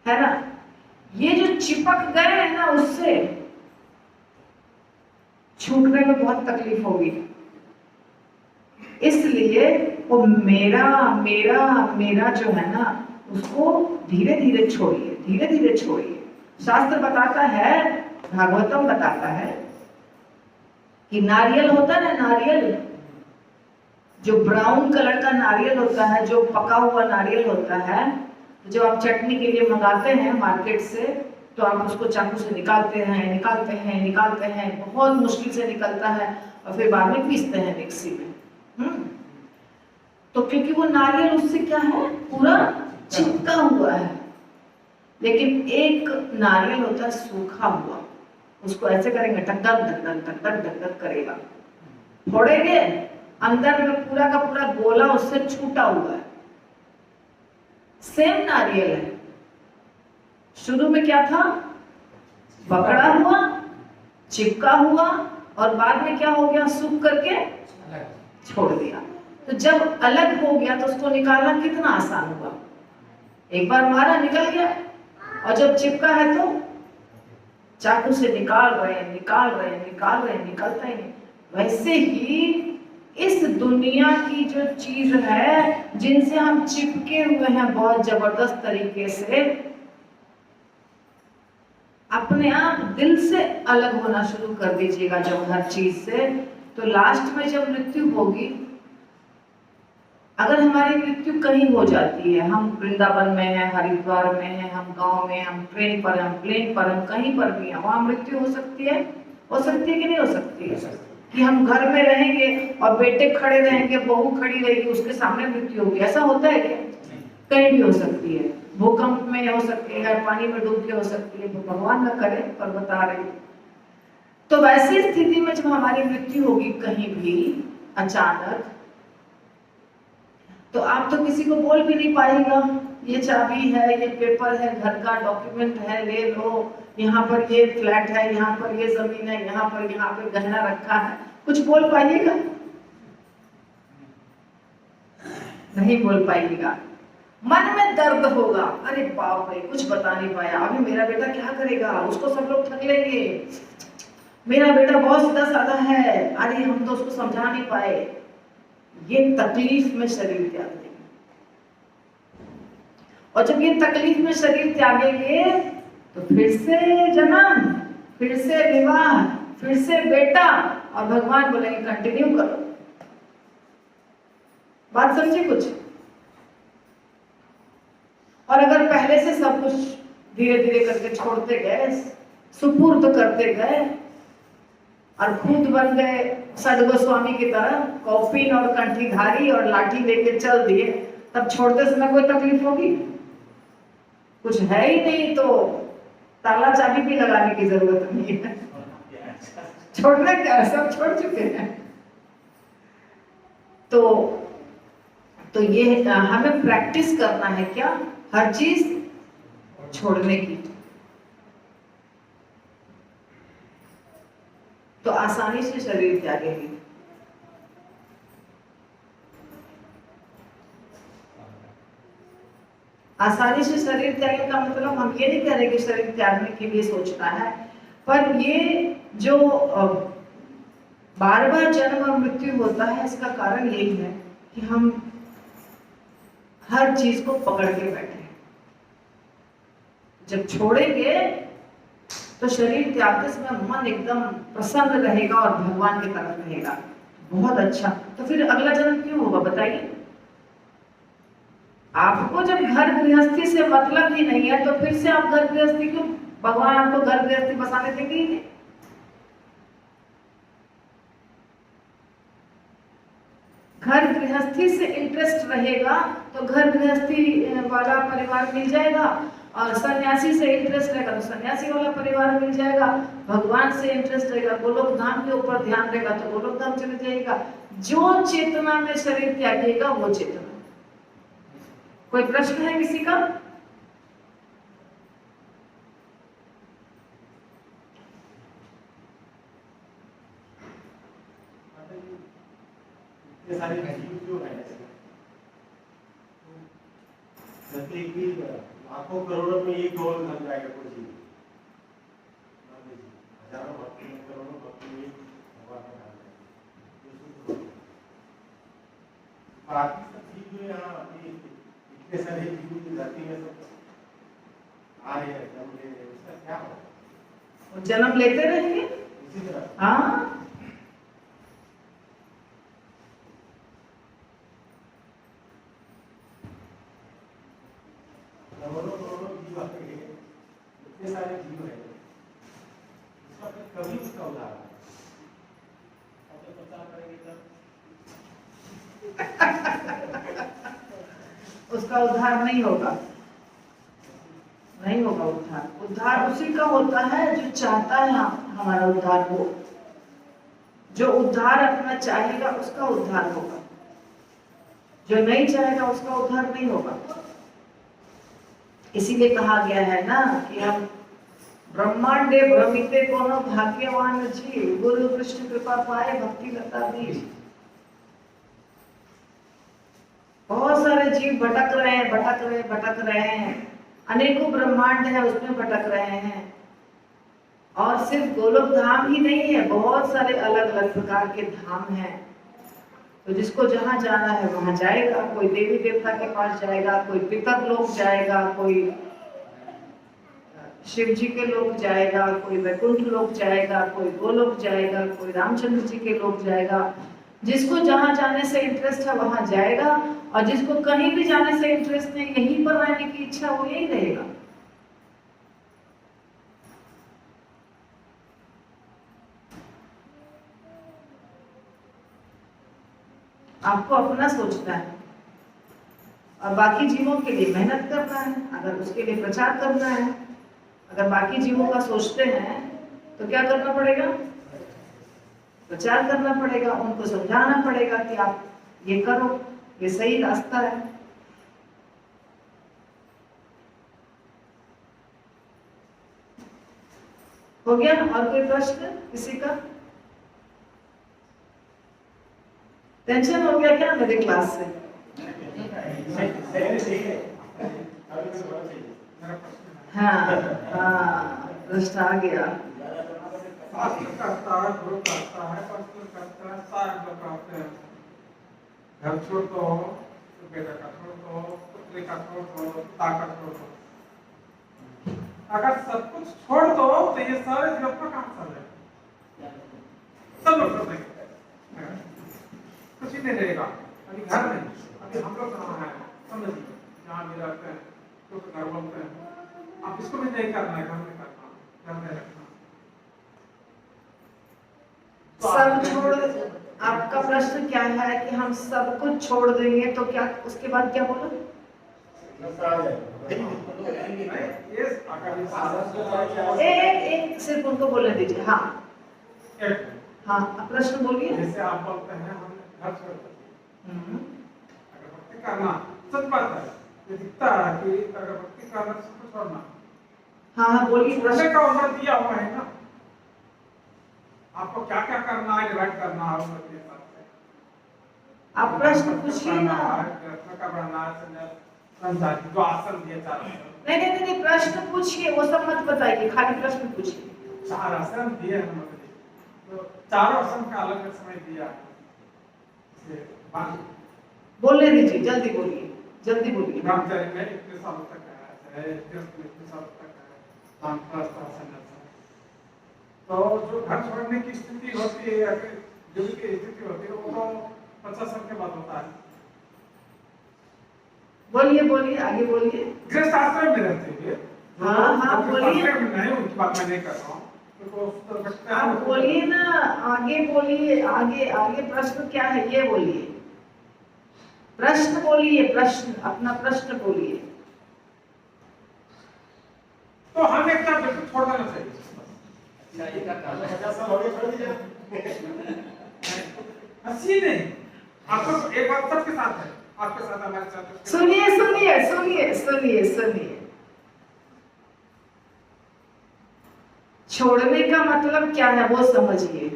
है ना? ये जो चिपक गए हैं ना, उससे छूटने में बहुत तकलीफ होगी। इसलिए वो मेरा मेरा मेरा जो है ना, उसको धीरे धीरे छोड़िए, धीरे धीरे छोड़िए। शास्त्र बताता है, भागवतम बताता है कि नारियल होता है ना, नारियल जो ब्राउन कलर का नारियल होता है, जो पका हुआ नारियल होता है, जो आप चटनी के लिए मंगाते हैं मार्केट से, तो आप उसको चाकू से निकालते हैं, निकालते हैं, निकालते हैं, बहुत मुश्किल से निकलता है और फिर बाद में पीसते हैं मिक्सी में। तो क्योंकि वो नारियल उससे क्या है, पूरा चिपका हुआ है। लेकिन एक नारियल होता है सूखा हुआ, उसको ऐसे करेंगे टक टक टक टक टक टक टक टक करेगा, फोड़ेंगे, अंदर में पूरा का पूरा गोला उससे छूटा हुआ है। सेम नारियल है, शुरू में क्या था, पकड़ा हुआ, चिपका हुआ, और बाद में क्या हो गया, सूख करके छोड़ दिया। तो जब अलग हो गया तो उसको निकालना कितना आसान हुआ, एक बार मारा निकल गया। और जब चिपका है तो चाकू से निकाल रहे हैं, निकाल रहे हैं, निकाल रहे हैं, निकलता ही नहीं। वैसे ही इस दुनिया की जो चीज है, जिनसे हम चिपके हुए हैं बहुत जबरदस्त तरीके से, अपने आप दिल से अलग होना शुरू कर दीजिएगा जब हर चीज से, तो लास्ट में जब मृत्यु होगी, अगर हमारी मृत्यु कहीं हो जाती है, हम वृंदावन में हैं, हरिद्वार में हैं, हम गांव में, हम ट्रेन पर, हम प्लेन पर, हम कहीं पर भी हैं, वहां मृत्यु हो सकती है कि नहीं हो सकती है? कि हम घर में रहेंगे और बेटे खड़े रहेंगे, बहू खड़ी रहेगी, उसके सामने मृत्यु होगी, ऐसा होता है क्या? कहीं भी हो सकती है, भूकंप में हो सकती है, पानी में डूब के हो सकती है, भगवान न करे पर बता रहे। तो वैसी स्थिति में जब हमारी मृत्यु होगी कहीं भी अचानक, तो आप तो किसी को बोल भी नहीं पाएगा, ये चाबी है, ये पेपर है, घर का डॉक्यूमेंट है, ले लो, यहाँ पर ये फ्लैट है, यहाँ पर ये जमीन है, यहाँ पर गहना रखा है, कुछ बोल पाइएगा? नहीं बोल पाइएगा। मन में दर्द होगा, अरे बाप रे, कुछ बता नहीं पाया, अभी मेरा बेटा क्या करेगा, उसको सब लोग ठग लेंगे, मेरा बेटा बहुत सीधा साधा है, अरे हम तो उसको समझा नहीं पाए। ये तकलीफ में शरीर त्याग देंगे, और जब ये तकलीफ में शरीर त्यागेंगे तो फिर से जन्म, फिर से विवाह, फिर से बेटा, और भगवान बोलेंगे कंटिन्यू करो। बात समझे कुछ? और अगर पहले से सब कुछ धीरे धीरे करके छोड़ते गए, सुपुर्द करते गए, और खुद बन गए सदगोस्वामी की तरह, कौपीन और कंठीधारी और लाठी लेके चल दिए, तब छोड़ते समय कोई तकलीफ होगी? कुछ है ही नहीं तो ताला चाबी भी लगाने की जरूरत नहीं है, छोड़ना क्या, सब छोड़ चुके हैं। तो ये हमें प्रैक्टिस करना है क्या, हर चीज छोड़ने की, तो आसानी से शरीर त्यागेंगे। आसानी से शरीर त्यागने का मतलब हम ये नहीं कह रहे कि शरीर त्यागने के लिए सोचना है, पर ये जो बार बार जन्म और मृत्यु होता है, इसका कारण यही है कि हम हर चीज को पकड़ के बैठे। जब छोड़ेंगे तो शरीर त्यागते समय मन एकदम प्रसन्न रहेगा और भगवान की तरफ रहेगा, बहुत अच्छा। तो फिर अगला जन्म क्यों होगा बताइए? आपको जब घर गृहस्थी से मतलब ही नहीं है, तो फिर से आप घर गृहस्थी क्यों, भगवान आपको घर गृहस्थी बसाने देंगे ही नहीं। घर गृहस्थी से इंटरेस्ट रहेगा तो घर गृहस्थी वाला परिवार मिल जाएगा, और सन्यासी से इंटरेस्ट रहेगा तो सन्यासी वाला परिवार मिल जाएगा, भगवान से इंटरेस्ट रहेगा, गोलोक धाम के ऊपर ध्यान रहेगा तो गोलोक धाम चले जाएगा। जो चेतना में शरीर त्यागेगा वो चेतना। कोई प्रश्न है किसी का? ये सारे जीव जो है, जैसे कि लाखों करोड़ों में एक करोड़ बन जाएगा कोई जीव, हजारों भक्ति में, करोड़ों भक्ति में भगवान का नाम है। बाकी सब जीव जो यहाँ अपनी इतने सारे जीव की धरती में सब आ रहे हैं, जन्म ले रहे हैं, उसका क्या होगा? वो जन्म लेते रहेंगे। इसी तरह हाँ, करोड़ों करोड़ों जीव आते हैं, इतने सारे जीव हैं, उसका फिर कभी उसका उदाहरण अगर प्रचार करेंगे तब उसका उद्धार नहीं होगा, नहीं होगा उद्धार। उद्धार उसी का होता है जो चाहता है हमारा उद्धार हो। जो उद्धार अपना चाहेगा उसका उद्धार होगा, जो नहीं चाहेगा उसका उद्धार नहीं होगा। इसीलिए कहा गया है ना कि हम ब्रह्मांडे भ्रमिते कोनो भाग्यवान जीव, गुरु कृष्ण कृपा पाए भक्ति लता बीज। बहुत सारे जीव भटक रहे हैं, भटक रहे हैं, अनेकों ब्रह्मांड है उसमें भटक रहे हैं। और सिर्फ गोलोक धाम ही नहीं है, बहुत सारे अलग अलग प्रकार के धाम हैं। तो जिसको जहां जाना है वहां जाएगा। कोई देवी देवता के पास जाएगा, कोई पितर लोक जाएगा, कोई शिव जी के लोक जाएगा, कोई वैकुंठ लोक जाएगा, कोई गोलोक जाएगा, कोई रामचंद्र जी के लोक जाएगा। जिसको जहां जाने से इंटरेस्ट है वहां जाएगा, और जिसको कहीं भी जाने से इंटरेस्ट नहीं, यहीं पर रहने की इच्छा, वो यही रहेगा। आपको अपना सोचना है और बाकी जीवों के लिए मेहनत करना है। अगर उसके लिए प्रचार करना है, अगर बाकी जीवों का सोचते हैं तो क्या करना पड़ेगा? प्रचार करना पड़ेगा, उनको समझाना पड़ेगा कि आप ये करो, ये सही रास्ता है। हो गया? और कोई प्रश्न किसी का? टेंशन हो गया क्या मेरे क्लास से? हाँ हाँ, प्रश्न आ गया। शास्त्र करता है, गुरु करता है, पवित्र करता है, सारे लोग कहते हैं घर छोड़ दो, बेटा का छोड़ दो, पुत्री का छोड़ दो, पिता का छोड़ दो। अगर सब कुछ छोड़ दो तो ये सारे जगत का कहाँ चल रहे? सब लोग छोड़ देंगे, कुछ ही नहीं रहेगा। अभी घर नहीं, अभी हम लोग कहाँ हैं समझिए, जहाँ भी रहते हैं तो घर बोलते हैं। आप इसको भी नहीं करना है, घर में करना, घर में रखना। सब छोड़, आपका प्रश्न क्या है कि हम सब कुछ छोड़ देंगे तो क्या, उसके बाद क्या बोला? एक सिर्फ उनको बोलने दीजिए। हाँ हाँ, अब प्रश्न बोलिए। जैसे आप बोलते हैं हम घर छोड़ देते हैं, अगर भक्ति करना सच बात है, ये दिखता है कि अगर भक्ति करना सब कुछ छोड़ना। हाँ हाँ बोलिए। छोड़ने का उम्र दिया हुआ है ना, आपको क्या क्या करना है, डिवाइड करना है उम्र के हिसाब से। आप प्रश्न पूछिए ना। का बढ़ना है, संसार जो आसन दिए चार आसन। नहीं, प्रश्न पूछिए, वो सब मत बताइए, खाली प्रश्न पूछिए। चार आसन दिए हैं, तो चारों आसन का अलग समय दिया है। बोलने दीजिए, जल्दी बोलिए, जल्दी बोलिए। ब्रह्मचर्य में इतने सालों तक है, गृहस्थ में इतने सालों तक है, वानप्रस्थ आसन है। तो जो घर छोड़ने की स्थिति होती है, जो भी स्थिति होती है, वो तो 50 साल के बाद होता है। बोलिए, आगे बोलिए। गृहस्थ आश्रम में रहते हुए, हाँ बोलिए। नहीं, उनकी बात मैं नहीं कर रहा हूँ। आप बोलिए ना, आगे बोलिए, आगे प्रश्न क्या है ये बोलिए। प्रश्न बोलिए, प्रश्न, अपना प्रश्न बोलिए। तो हमें क्या बिल्कुल छोड़ देना चाहिए। हंसी नहीं, आपको एक बात सबके साथ है, आपके साथ, हमारे साथ। सुनिए। छोड़ने का मतलब क्या है वो समझिए।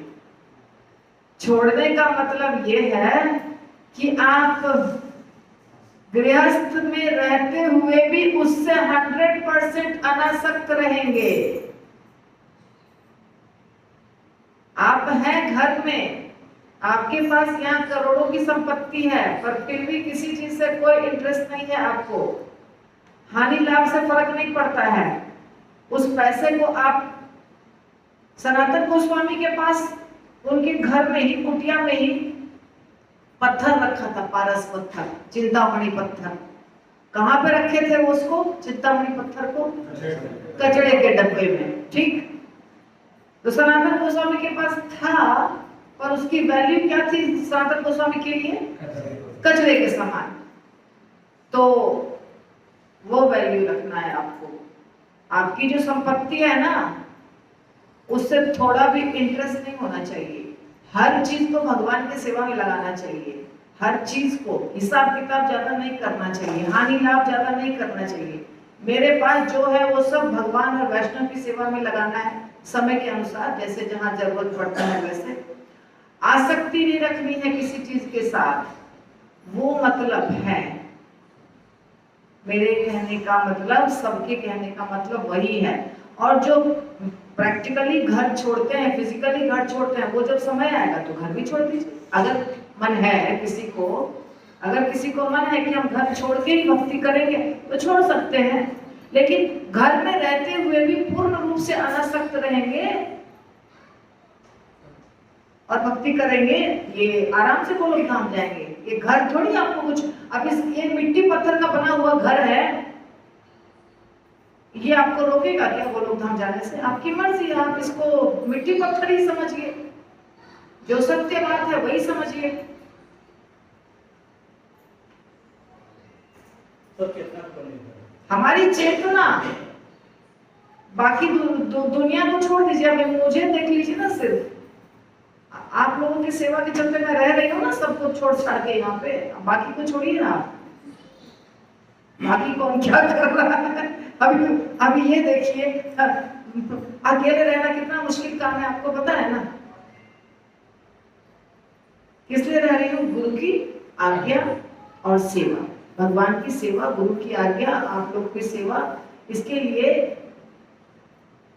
छोड़ने का मतलब ये है कि आप गृहस्थ में रहते हुए भी उससे 100% अनासक्त रहेंगे। आप हैं घर में, आपके पास यहाँ करोड़ों की संपत्ति है, पर फिर भी किसी चीज से कोई इंटरेस्ट नहीं है आपको, हानि लाभ से फर्क नहीं पड़ता है। उस पैसे को आप सनातन गोस्वामी के पास उनके घर में ही, कुटिया में ही पत्थर रखा था, पारस पत्थर, चिंतामणि पत्थर। कहाँ पे रखे थे वो उसको, चिंतामणि पत्थर को? कचड़े के डब्बे में, ठीक। तो सनातन गोस्वामी के पास था, पर उसकी वैल्यू क्या थी सनातन गोस्वामी के लिए? कचड़े के समान। तो वो वैल्यू रखना है आपको। आपकी जो संपत्ति है ना, उससे थोड़ा भी इंटरेस्ट नहीं होना चाहिए। हर चीज को भगवान की सेवा में लगाना चाहिए। हर चीज को हिसाब किताब ज्यादा नहीं करना चाहिए, हानि लाभ ज्यादा नहीं करना चाहिए। मेरे पास जो है वो सब भगवान और वैष्णव की सेवा में लगाना है, समय के अनुसार, जैसे जहाँ जरूरत पड़ता है वैसे। आसक्ति नहीं रखनी है किसी चीज के साथ, वो मतलब है मेरे कहने का मतलब, सबके कहने का मतलब वही है। और जो प्रैक्टिकली घर छोड़ते हैं, फिजिकली घर छोड़ते हैं, वो जब समय आएगा तो घर भी छोड़ दीजिए। अगर मन है किसी को, अगर किसी को मन है कि हम घर छोड़ के ही भक्ति करेंगे तो छोड़ सकते हैं, लेकिन घर में रहते हुए भी पूर्ण रूप से अनासक्त रहेंगे और भक्ति करेंगे, ये आराम से गोलोक धाम जाएंगे। ये घर थोड़ी आपको कुछ, अब ये मिट्टी पत्थर का बना हुआ घर है, ये आपको रोकेगा क्या गोलोक धाम जाने से? आपकी मर्जी है, आप इसको मिट्टी पत्थर ही समझिए, जो सत्य बात है वही समझिए। हमारी चेतना, बाकी दुनिया को छोड़ दीजिए, अब मुझे देख लीजिए ना, सिर्फ आप लोगों की सेवा के चलते मैं रह रही हूँ ना, सबको छोड़ छाड़ के यहाँ पे, बाकी को छोड़िए ना, बाकी कौन क्या कर रहा है। अभी ये देखिए, अकेले रहना कितना मुश्किल काम है, आपको पता है ना। किस लिए रह रही हूँ? गुरु की आज्ञा और सेवा, भगवान की सेवा, गुरु की आज्ञा, आप लोग की सेवा, इसके लिए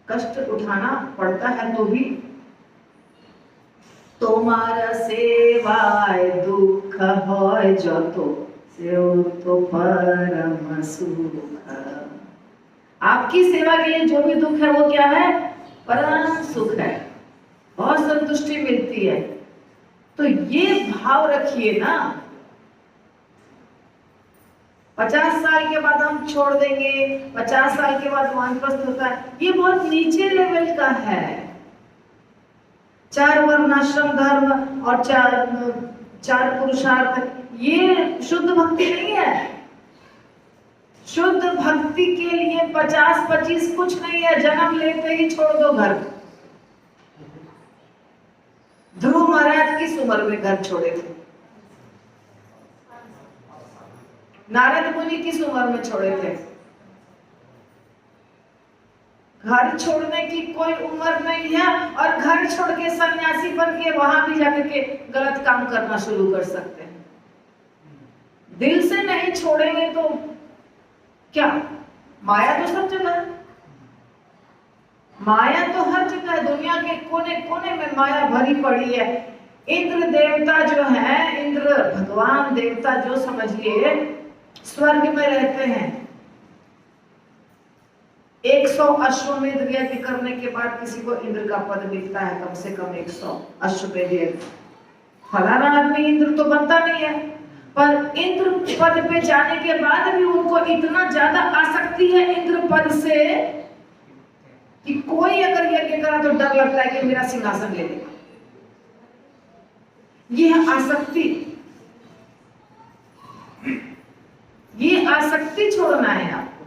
कष्ट उठाना पड़ता है तो भी। तुम्हारा सेवाय दुख होय जतो सेव तो परम सुख। आपकी सेवा के लिए जो भी दुख है वो क्या है? परम सुख है, बहुत संतुष्टि मिलती है। तो ये भाव रखिए ना। 50 साल के बाद हम छोड़ देंगे, 50 साल के बाद वानप्रस्थ होता है, ये बहुत नीचे लेवल का है। 4 वर्णाश्रम धर्म और 4 पुरुषार्थ, ये शुद्ध भक्ति नहीं है। शुद्ध भक्ति के लिए 50-25 कुछ नहीं है, जन्म लेते ही छोड़ दो घर। ध्रुव महाराज किस उम्र में घर छोड़े थे? नारद मुनि किस उम्र में छोड़े थे? घर छोड़ने की कोई उम्र नहीं है, और घर छोड़ के सन्यासी बन के वहां भी जाकर के गलत काम करना शुरू कर सकते हैं। दिल से नहीं छोड़ेंगे तो क्या? माया तो सब जगह है, माया तो हर जगह है, दुनिया के कोने कोने में माया भरी पड़ी है। इंद्र देवता जो है, इंद्र भगवान देवता जो समझिए स्वर्ग में रहते हैं। 100 अश्वमेध यज्ञ करने के बाद किसी को इंद्र का पद मिलता है, कम से कम 100 अश्वमेध यज्ञ। फलाना आदमी इंद्र तो बनता नहीं है, पर इंद्र पद पे जाने के बाद भी उनको इतना ज्यादा आसक्ति है इंद्र पद से कि कोई अगर यज्ञ करा तो डर लगता है कि मेरा सिंहासन ले लेगा। यह आसक्ति, ये आसक्ति छोड़ना है आपको।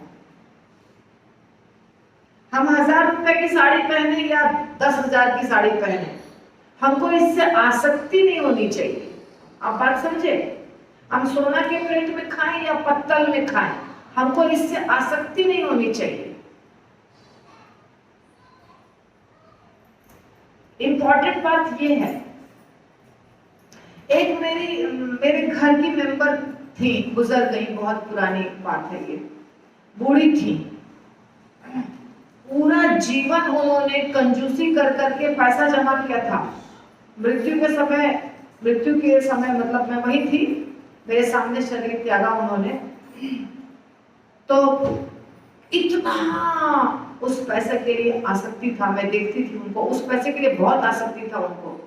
हम 1000 रुपए की साड़ी पहने या 10,000 की साड़ी पहने, हमको इससे आसक्ति नहीं होनी चाहिए। आप बात समझे? हम सोना के प्लेट में खाएं या पत्तल में खाएं, हमको इससे आसक्ति नहीं होनी चाहिए। इंपॉर्टेंट बात ये है, एक मेरे घर की मेंबर थी, गुजर गई, बहुत पुरानी बात है ये। बूढ़ी थी, पूरा जीवन उन्होंने कंजूसी कर करके पैसा जमा किया था। मृत्यु के समय मृत्यु के समय मतलब मैं वही थी, मेरे सामने शरीर त्यागा उन्होंने। तो इतना उस पैसे के लिए आसक्ति था, मैं देखती थी उनको, उस पैसे के लिए बहुत आसक्ति था उनको।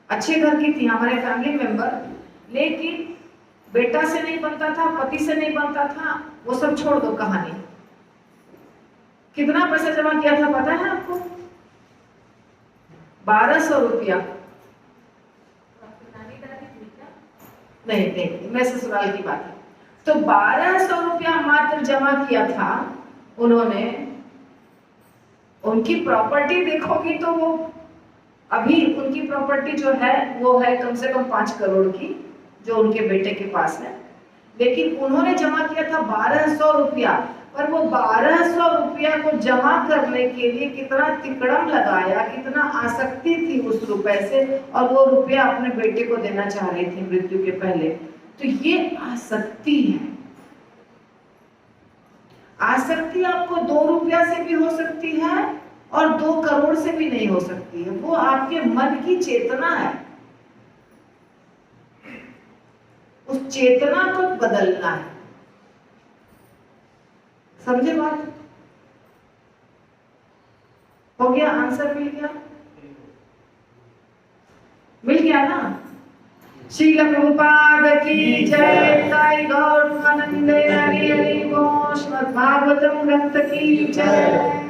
अच्छे घर की थी, हमारे फैमिली मेंबर, लेकिन बेटा से नहीं बनता था, पति से नहीं बनता था, वो सब छोड़ दो कहानी। कितना पैसा जमा किया था पता है आपको? 1200 रुपया। नहीं नहीं, मैं ससुराल की बात है। तो 1200 रुपया मात्र जमा किया था उन्होंने। उनकी प्रॉपर्टी देखोगी तो वो अभी उनकी प्रॉपर्टी जो है वो है कम से कम 5 करोड़ की, जो उनके बेटे के पास है। लेकिन उन्होंने जमा किया था 1200 रुपया, पर वो 1200 रुपया को जमा करने के लिए कितना तिकड़म लगाया, कितना आसक्ति थी उस रुपए से, और वो रुपया अपने बेटे को देना चाह रही थी मृत्यु के पहले। तो ये आसक्ति है। आसक्ति आपको 2 रुपया से भी हो सकती है और 2 करोड़ से भी नहीं हो सकती है। वो आपके मन की चेतना है, उस चेतना को बदलना है। समझे बात? हो गया? आंसर मिल गया? मिल गया ना? श्रील प्रभुपाद की जय, साई गौर आनंद हरि हरि बोल, श्रीमद् भागवतम ग्रंथ की जय।